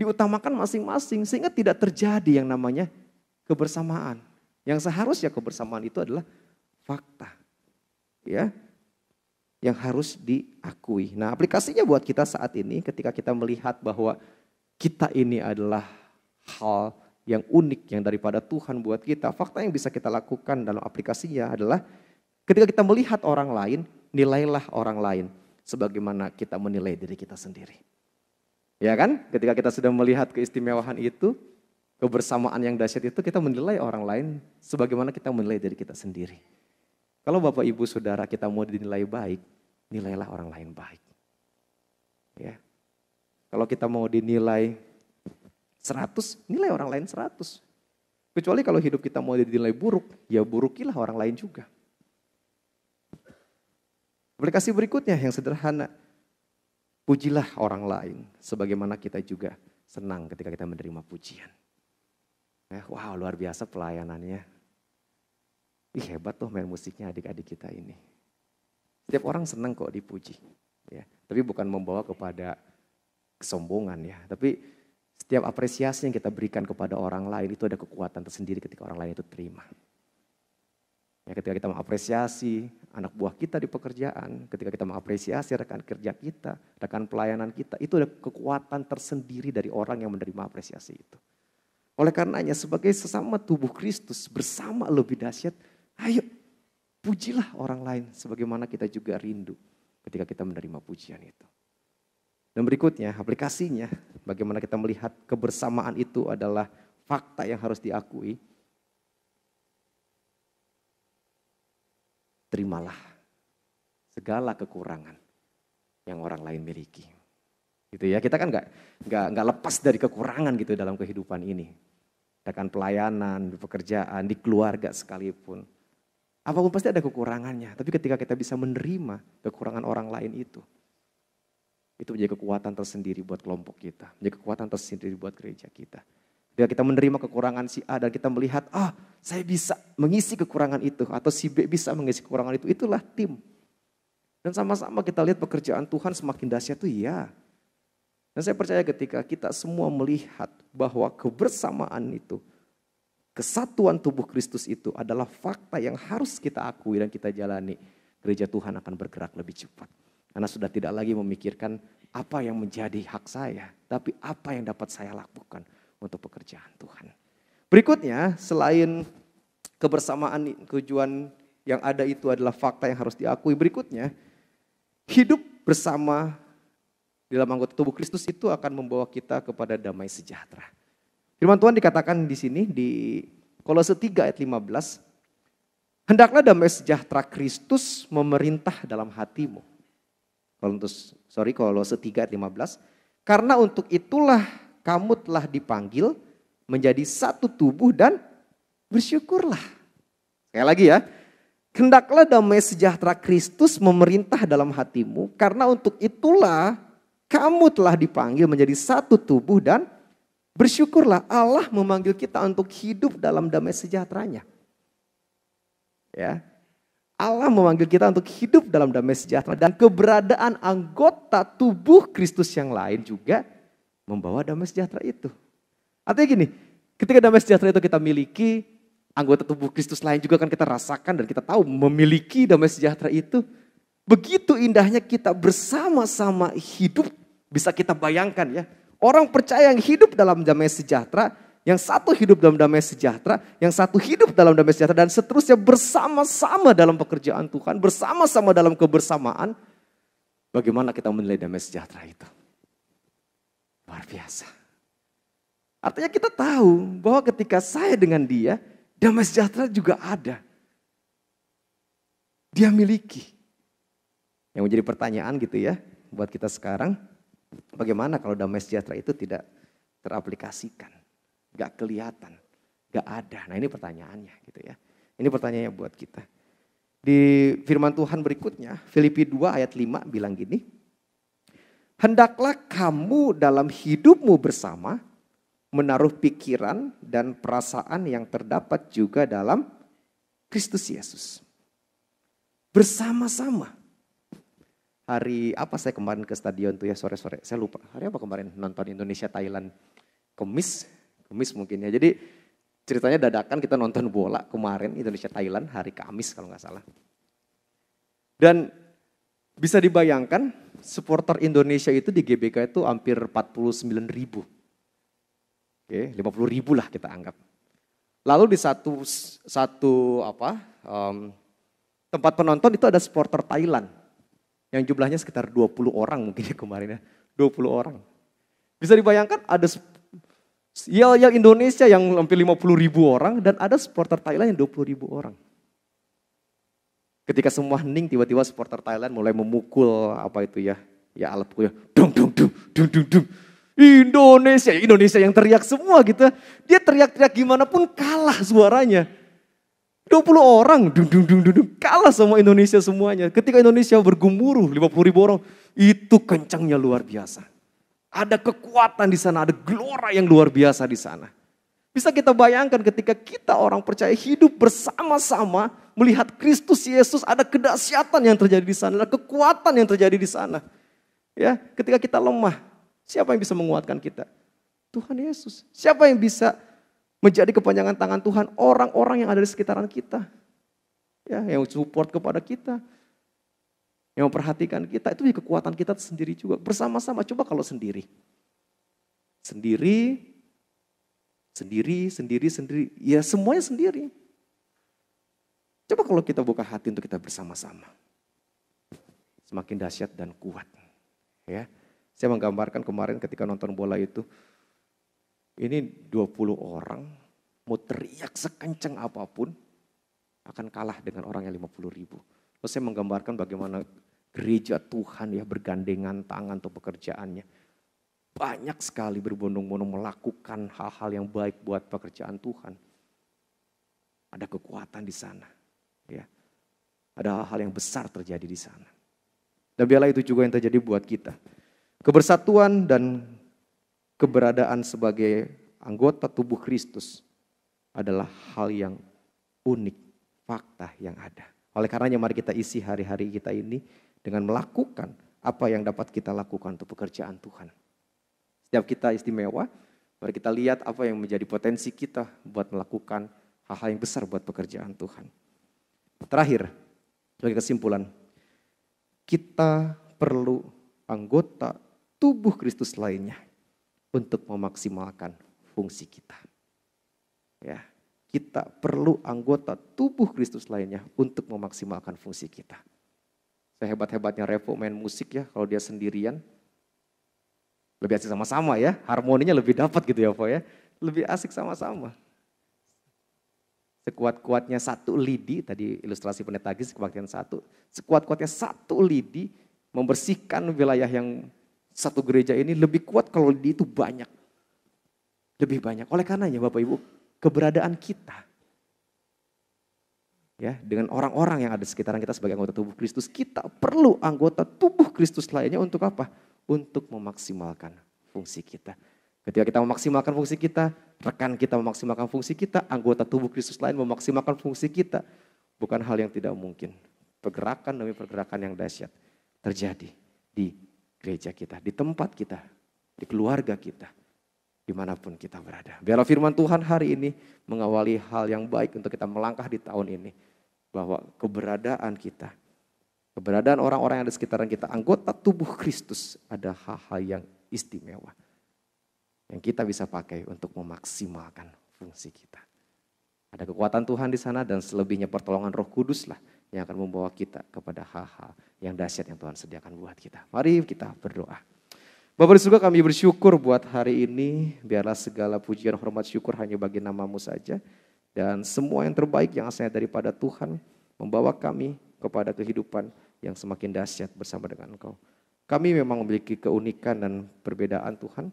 diutamakan masing-masing sehingga tidak terjadi yang namanya kebersamaan. Yang seharusnya kebersamaan itu adalah fakta. Ya. Yang harus diakui. Nah, aplikasinya buat kita saat ini ketika kita melihat bahwa kita ini adalah hal yang unik yang daripada Tuhan buat kita. Fakta yang bisa kita lakukan dalam aplikasinya adalah ketika kita melihat orang lain, nilailah orang lain sebagaimana kita menilai diri kita sendiri. Ya kan? Ketika kita sudah melihat keistimewaan itu, kebersamaan yang dahsyat itu, kita menilai orang lain sebagaimana kita menilai diri kita sendiri. Kalau Bapak Ibu Saudara kita mau dinilai baik, nilailah orang lain baik. Ya. Kalau kita mau dinilai 100, nilai orang lain 100. Kecuali kalau hidup kita mau dinilai buruk, ya burukilah orang lain juga. Aplikasi berikutnya yang sederhana. Pujilah orang lain sebagaimana kita juga senang ketika kita menerima pujian. Wow, luar biasa pelayanannya. Ih, hebat tuh main musiknya adik-adik kita ini. Setiap orang senang kok dipuji. Ya, tapi bukan membawa kepada kesombongan ya. Tapi setiap apresiasi yang kita berikan kepada orang lain itu ada kekuatan tersendiri ketika orang lain itu terima. Ya, ketika kita mengapresiasi anak buah kita di pekerjaan, ketika kita mengapresiasi rekan kerja kita, rekan pelayanan kita, itu ada kekuatan tersendiri dari orang yang menerima apresiasi itu. Oleh karenanya sebagai sesama tubuh Kristus bersama lebih dahsyat, ayo pujilah orang lain sebagaimana kita juga rindu ketika kita menerima pujian itu. Dan berikutnya aplikasinya, bagaimana kita melihat kebersamaan itu adalah fakta yang harus diakui. Terimalah segala kekurangan yang orang lain miliki. Gitu ya, kita kan nggak lepas dari kekurangan gitu dalam kehidupan ini. Rekan pelayanan, di pekerjaan, di keluarga sekalipun. Apapun pasti ada kekurangannya, tapi ketika kita bisa menerima kekurangan orang lain itu menjadi kekuatan tersendiri buat kelompok kita, menjadi kekuatan tersendiri buat gereja kita. Ketika kita menerima kekurangan si A dan kita melihat, saya bisa mengisi kekurangan itu, atau si B bisa mengisi kekurangan itu, itulah tim. Dan sama-sama kita lihat pekerjaan Tuhan semakin dahsyat tuh ya. Dan saya percaya ketika kita semua melihat bahwa kebersamaan itu, kesatuan tubuh Kristus itu adalah fakta yang harus kita akui dan kita jalani, gereja Tuhan akan bergerak lebih cepat. Karena sudah tidak lagi memikirkan apa yang menjadi hak saya, tapi apa yang dapat saya lakukan untuk pekerjaan Tuhan. Berikutnya, selain kebersamaan tujuan yang ada itu adalah fakta yang harus diakui. Berikutnya, hidup bersama di dalam anggota tubuh Kristus itu akan membawa kita kepada damai sejahtera. Firman Tuhan dikatakan di sini di Kolose 3 ayat 15. Hendaklah damai sejahtera Kristus memerintah dalam hatimu. Kolose 3 ayat 15. Karena untuk itulah kamu telah dipanggil menjadi satu tubuh dan bersyukurlah. Sekali lagi ya. Hendaklah damai sejahtera Kristus memerintah dalam hatimu. Karena untuk itulah kamu telah dipanggil menjadi satu tubuh dan bersyukurlah. Allah memanggil kita untuk hidup dalam damai sejahteranya. Ya. Allah memanggil kita untuk hidup dalam damai sejahtera. Dan keberadaan anggota tubuh Kristus yang lain juga membawa damai sejahtera itu. Artinya gini, ketika damai sejahtera itu kita miliki, anggota tubuh Kristus lain juga kan kita rasakan dan kita tahu memiliki damai sejahtera itu. Begitu indahnya kita bersama-sama hidup, bisa kita bayangkan ya. Orang percaya yang hidup dalam damai sejahtera, yang satu hidup dalam damai sejahtera, yang satu hidup dalam damai sejahtera, dan seterusnya bersama-sama dalam pekerjaan Tuhan, bersama-sama dalam kebersamaan. Bagaimana kita menilai damai sejahtera itu? Luar biasa. Artinya kita tahu bahwa ketika saya dengan dia, damai sejahtera juga ada. Dia miliki. Yang menjadi pertanyaan gitu ya, buat kita sekarang, bagaimana kalau damai sejahtera itu tidak teraplikasikan, gak kelihatan, gak ada. Nah ini pertanyaannya gitu ya. Ini pertanyaannya buat kita. Di firman Tuhan berikutnya, Filipi 2 ayat 5 bilang gini, hendaklah kamu dalam hidupmu bersama menaruh pikiran dan perasaan yang terdapat juga dalam Kristus Yesus. Bersama-sama. Hari apa saya kemarin ke stadion tuh ya sore-sore, saya lupa. Hari apa kemarin nonton Indonesia Thailand? Kemis mungkin ya. Jadi ceritanya dadakan kita nonton bola kemarin Indonesia Thailand hari Kamis kalau nggak salah. Dan bisa dibayangkan supporter Indonesia itu di GBK itu hampir 49.000. Oke, 50.000 lah kita anggap. Lalu di tempat penonton itu ada supporter Thailand yang jumlahnya sekitar 20 orang mungkin ya kemarin ya, 20 orang. Bisa dibayangkan ada yel-yel Indonesia yang hampir 50.000 orang dan ada supporter Thailand yang 20.000 orang. Ketika semua hening, tiba-tiba supporter Thailand mulai memukul apa itu ya alat pukulnya, dung dung dung dung, dung, dung. Indonesia yang teriak semua gitu. Dia teriak-teriak gimana pun kalah suaranya. 20 orang dung, dung, dung, dung, dung, kalah sama Indonesia semuanya. Ketika Indonesia bergemuruh 50.000 orang, itu kencangnya luar biasa. Ada kekuatan di sana, ada gelora yang luar biasa di sana. Bisa kita bayangkan ketika kita orang percaya hidup bersama-sama melihat Kristus Yesus, ada kedahsyatan yang terjadi di sana, ada kekuatan yang terjadi di sana. Ya, ketika kita lemah, siapa yang bisa menguatkan kita? Tuhan Yesus. Siapa yang bisa menjadi kepanjangan tangan Tuhan? Orang-orang yang ada di sekitaran kita. Ya, yang support kepada kita. Yang memperhatikan kita. Itu kekuatan kita sendiri juga. Bersama-sama. Coba kalau sendiri. Sendiri. Ya semuanya sendiri. Coba kalau kita buka hati untuk kita bersama-sama. Semakin dahsyat dan kuat. Ya, saya menggambarkan kemarin ketika nonton bola itu. Ini 20 orang mau teriak sekencang apapun akan kalah dengan orang yang 50.000. Terus saya menggambarkan bagaimana gereja Tuhan ya bergandengan tangan untuk pekerjaannya. Banyak sekali berbondong-bondong melakukan hal-hal yang baik buat pekerjaan Tuhan. Ada kekuatan di sana. Ya. Ada hal-hal yang besar terjadi di sana. Dan biarlah itu juga yang terjadi buat kita. Kebersatuan dan keberadaan sebagai anggota tubuh Kristus adalah hal yang unik, fakta yang ada. Oleh karenanya mari kita isi hari-hari kita ini dengan melakukan apa yang dapat kita lakukan untuk pekerjaan Tuhan. Setiap kita istimewa, mari kita lihat apa yang menjadi potensi kita buat melakukan hal-hal yang besar buat pekerjaan Tuhan. Terakhir, sebagai kesimpulan, kita perlu anggota tubuh Kristus lainnya untuk memaksimalkan fungsi kita. Ya, kita perlu anggota tubuh Kristus lainnya untuk memaksimalkan fungsi kita. Sehebat-hebatnya Revo main musik ya, kalau dia sendirian, lebih asik sama-sama ya, harmoninya lebih dapat gitu ya, Po ya. Lebih asik sama-sama. Sekuat-kuatnya satu lidi, tadi ilustrasi pendeta Agis kebaktian satu, sekuat-kuatnya satu lidi membersihkan wilayah yang satu gereja ini lebih kuat kalau lidi itu banyak. Lebih banyak. Oleh karenanya Bapak Ibu, keberadaan kita ya dengan orang-orang yang ada di sekitaran kita sebagai anggota tubuh Kristus, kita perlu anggota tubuh Kristus lainnya untuk apa? Untuk memaksimalkan fungsi kita. Ketika kita memaksimalkan fungsi kita, rekan kita memaksimalkan fungsi kita, anggota tubuh Kristus lain memaksimalkan fungsi kita. Bukan hal yang tidak mungkin. Pergerakan demi pergerakan yang dahsyat terjadi di gereja kita, di tempat kita, di keluarga kita, dimanapun kita berada. Biarlah firman Tuhan hari ini mengawali hal yang baik untuk kita melangkah di tahun ini. Bahwa keberadaan kita, keberadaan orang-orang yang ada di sekitaran kita, anggota tubuh Kristus ada hal-hal yang istimewa. Yang kita bisa pakai untuk memaksimalkan fungsi kita. Ada kekuatan Tuhan di sana dan selebihnya pertolongan Roh Kudus lah yang akan membawa kita kepada hal-hal yang dahsyat yang Tuhan sediakan buat kita. Mari kita berdoa. Bapak di surga, kami bersyukur buat hari ini. Biarlah segala pujian, hormat, syukur hanya bagi nama-Mu saja. Dan semua yang terbaik yang asalnya daripada Tuhan membawa kami kepada kehidupan yang semakin dahsyat bersama dengan Engkau. Kami memang memiliki keunikan dan perbedaan Tuhan.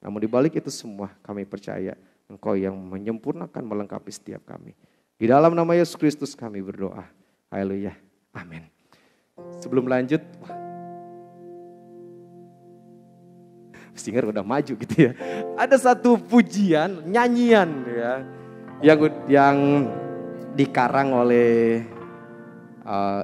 Namun di balik itu semua kami percaya Engkau yang menyempurnakan, melengkapi setiap kami. Di dalam nama Yesus Kristus kami berdoa. Haleluya. Amin. Sebelum lanjut, singer udah maju gitu ya. Ada satu pujian, nyanyian ya, yang dikarang oleh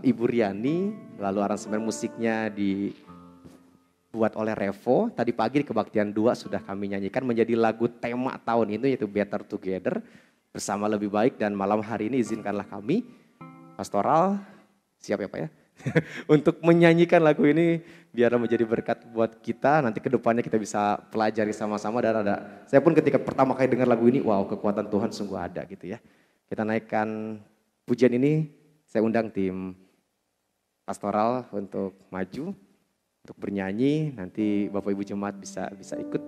Ibu Riani, lalu aransemen musiknya dibuat oleh Revo. Tadi pagi di Kebaktian 2 sudah kami nyanyikan menjadi lagu tema tahun ini yaitu Better Together, bersama lebih baik. Dan malam hari ini izinkanlah kami, pastoral, siap ya Pak ya? Untuk menyanyikan lagu ini biar menjadi berkat buat kita. Nanti ke depannya kita bisa pelajari sama-sama dan saya pun ketika pertama kali dengar lagu ini, wow, kekuatan Tuhan sungguh ada gitu ya. Kita naikkan pujian ini, saya undang tim pastoral untuk maju, untuk bernyanyi. Nanti Bapak Ibu Jemaat bisa ikut.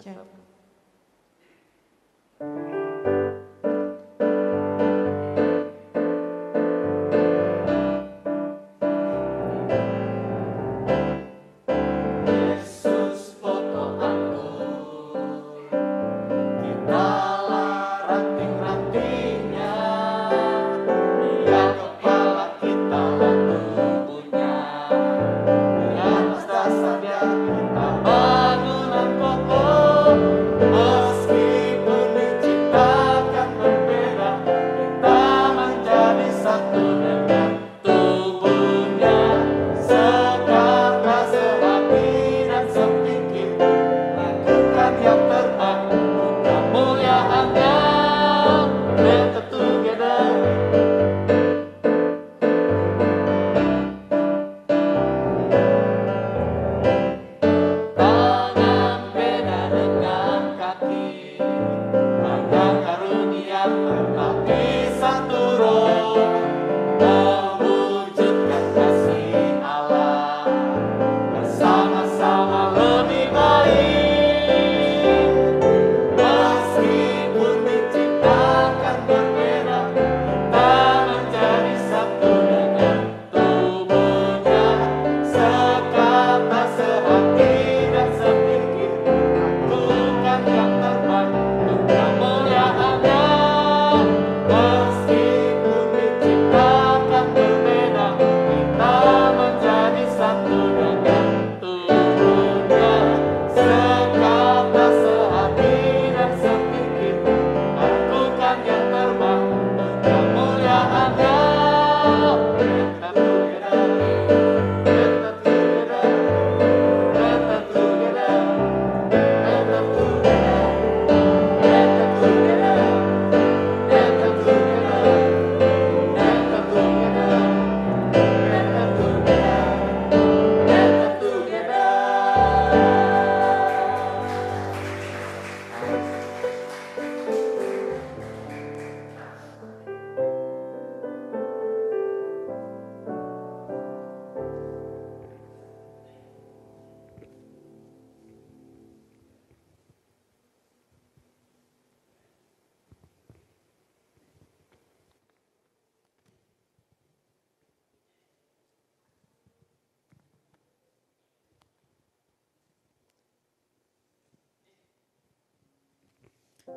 saja.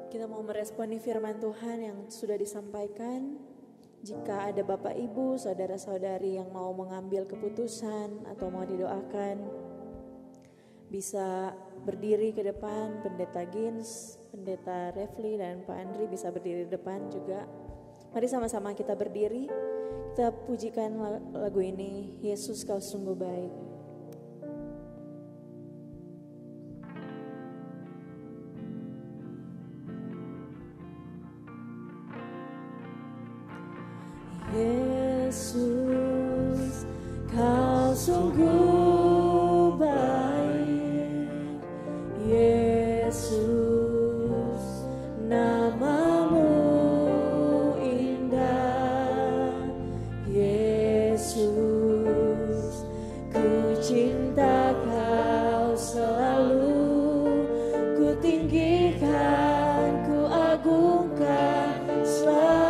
Kita mau meresponi firman Tuhan yang sudah disampaikan. Jika ada Bapak Ibu, saudara-saudari yang mau mengambil keputusan atau mau didoakan, bisa berdiri ke depan. Pendeta Gins, Pendeta Refli dan Pak Andri bisa berdiri di depan juga. Mari sama-sama kita berdiri. Kita pujikan lagu ini, Yesus Kau Sungguh Baik. Yesus, Kau sungguh baik. Yesus, namamu indah. Yesus, ku cinta Kau selalu. Ku tinggikan, ku agungkan selamanya.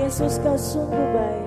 Yesus, Kau sungguh baik.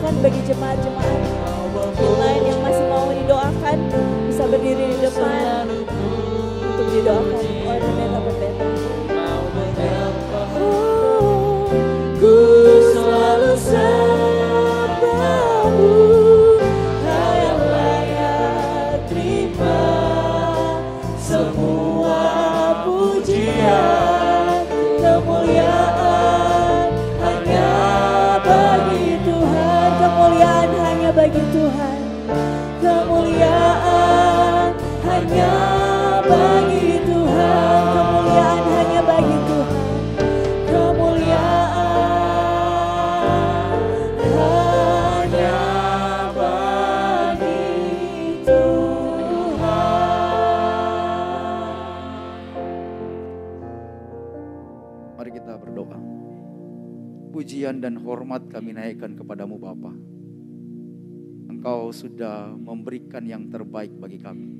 silakan bagi jemaat-jemaat yang lain yang masih mau didoakan bisa berdiri di depan untuk didoakan oleh pendeta-pendeta. Ku selalu sembahmu, yang layak terima semua pujian, kemuliaan hanya bagi Tuhan, kemuliaan hanya bagi Tuhan, kemuliaan hanya bagi Tuhan, kemuliaan hanya bagi Tuhan, kemuliaan hanya bagi Tuhan. Mari kita berdoa. Pujian dan hormat kami naikkan kepadamu Bapa. Engkau sudah memberikan yang terbaik bagi kami.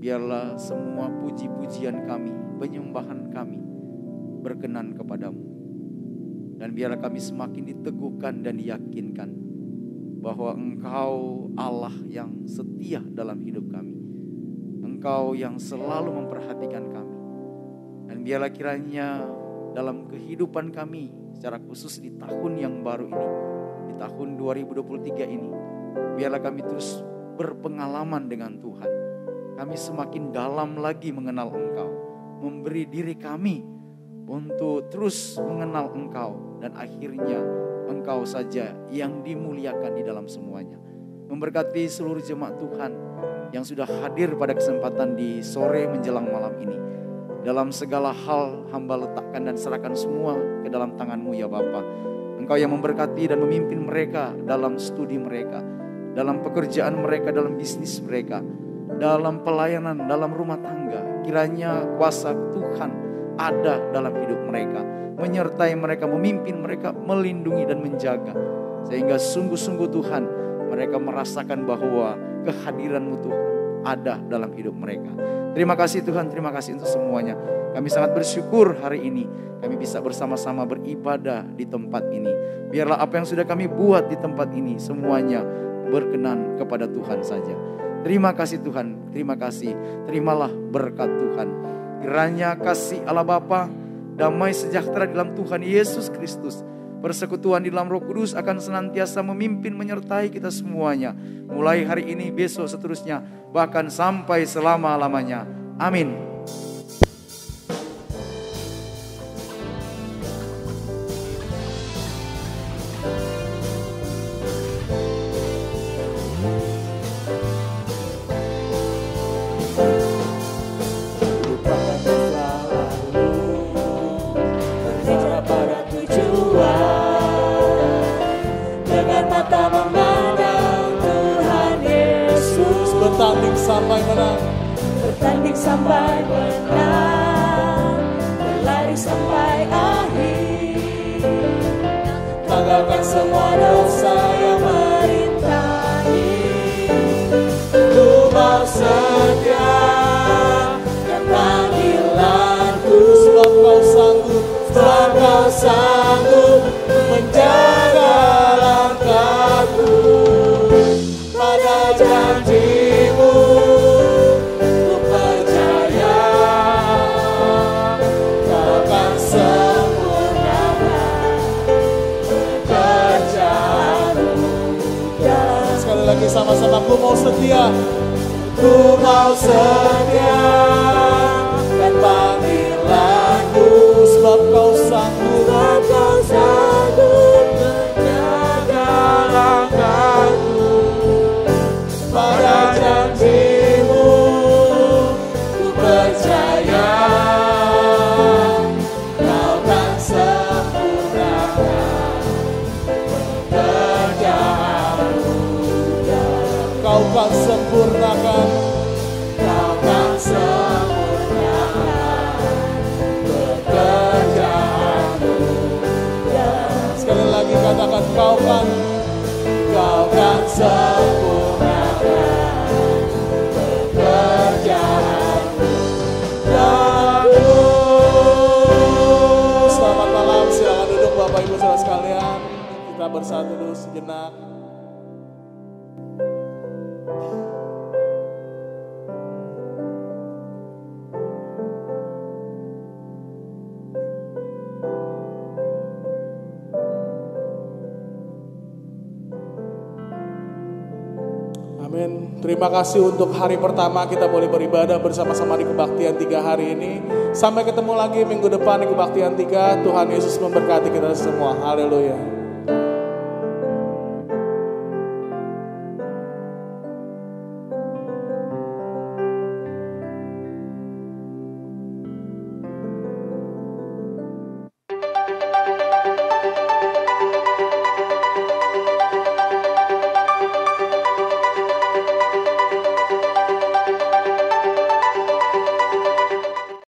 Biarlah semua puji-pujian kami, penyembahan kami berkenan kepadamu. Dan biarlah kami semakin diteguhkan dan diyakinkan bahwa Engkau Allah yang setia dalam hidup kami. Engkau yang selalu memperhatikan kami. Dan biarlah kiranya dalam kehidupan kami secara khusus di tahun yang baru ini, di tahun 2023 ini, biarlah kami terus berpengalaman dengan Tuhan. Kami semakin dalam lagi mengenal Engkau, memberi diri kami untuk terus mengenal Engkau, dan akhirnya Engkau saja yang dimuliakan di dalam semuanya. Memberkati seluruh jemaat Tuhan yang sudah hadir pada kesempatan di sore menjelang malam ini. Dalam segala hal hamba letakkan dan serahkan semua ke dalam tangan-Mu ya Bapa. Engkau yang memberkati dan memimpin mereka dalam studi mereka, dalam pekerjaan mereka, dalam bisnis mereka, dalam pelayanan, dalam rumah tangga. Kiranya kuasa Tuhan ada dalam hidup mereka, menyertai mereka, memimpin mereka, melindungi dan menjaga. Sehingga sungguh-sungguh Tuhan, mereka merasakan bahwa kehadiran-Mu Tuhan ada dalam hidup mereka. Terima kasih Tuhan, terima kasih untuk semuanya. Kami sangat bersyukur hari ini kami bisa bersama-sama beribadah di tempat ini. Biarlah apa yang sudah kami buat di tempat ini semuanya berkenan kepada Tuhan saja. Terima kasih Tuhan, terima kasih. Terimalah berkat Tuhan. Kiranya kasih Allah Bapa, damai sejahtera dalam Tuhan Yesus Kristus, persekutuan di dalam Roh Kudus akan senantiasa memimpin menyertai kita semuanya. Mulai hari ini, besok, seterusnya, bahkan sampai selama-lamanya. Amin. Sampai menang, bertanding sampai menang, berlari sampai akhir, tanggalkan semua dosa yang merintangi. Ku mau setia dan panggilanku, sebab Kau sanggup, sebab Kau sanggup menjaga langkahku. Pada janji-Mu ku percaya, Kau akan sempurnakan pekerjaan-Mu. Sekali lagi sama-sama, ku mau setia. Ku mau setia dan panggilanku, sebab Kau sanggup, sebab Kau sanggup menjaga langkahku. Pada janji-Mu ku percaya, Kau kan sempurnakan pekerjaan-Mu. Kau kan sempurnakan, Kau kan sempurnakan pekerjaan-Mu. Sekali lagi katakan, Kau kan sempurnakan pekerjaan-Mu. Selamat malam, silakan duduk Bapak Ibu saudara sekalian. Kita bersatu dulu sejenak. Amin. Terima kasih untuk hari pertama kita boleh beribadah bersama-sama di kebaktian 3 hari ini. Sampai ketemu lagi minggu depan di kebaktian 3. Tuhan Yesus memberkati kita semua. Haleluya.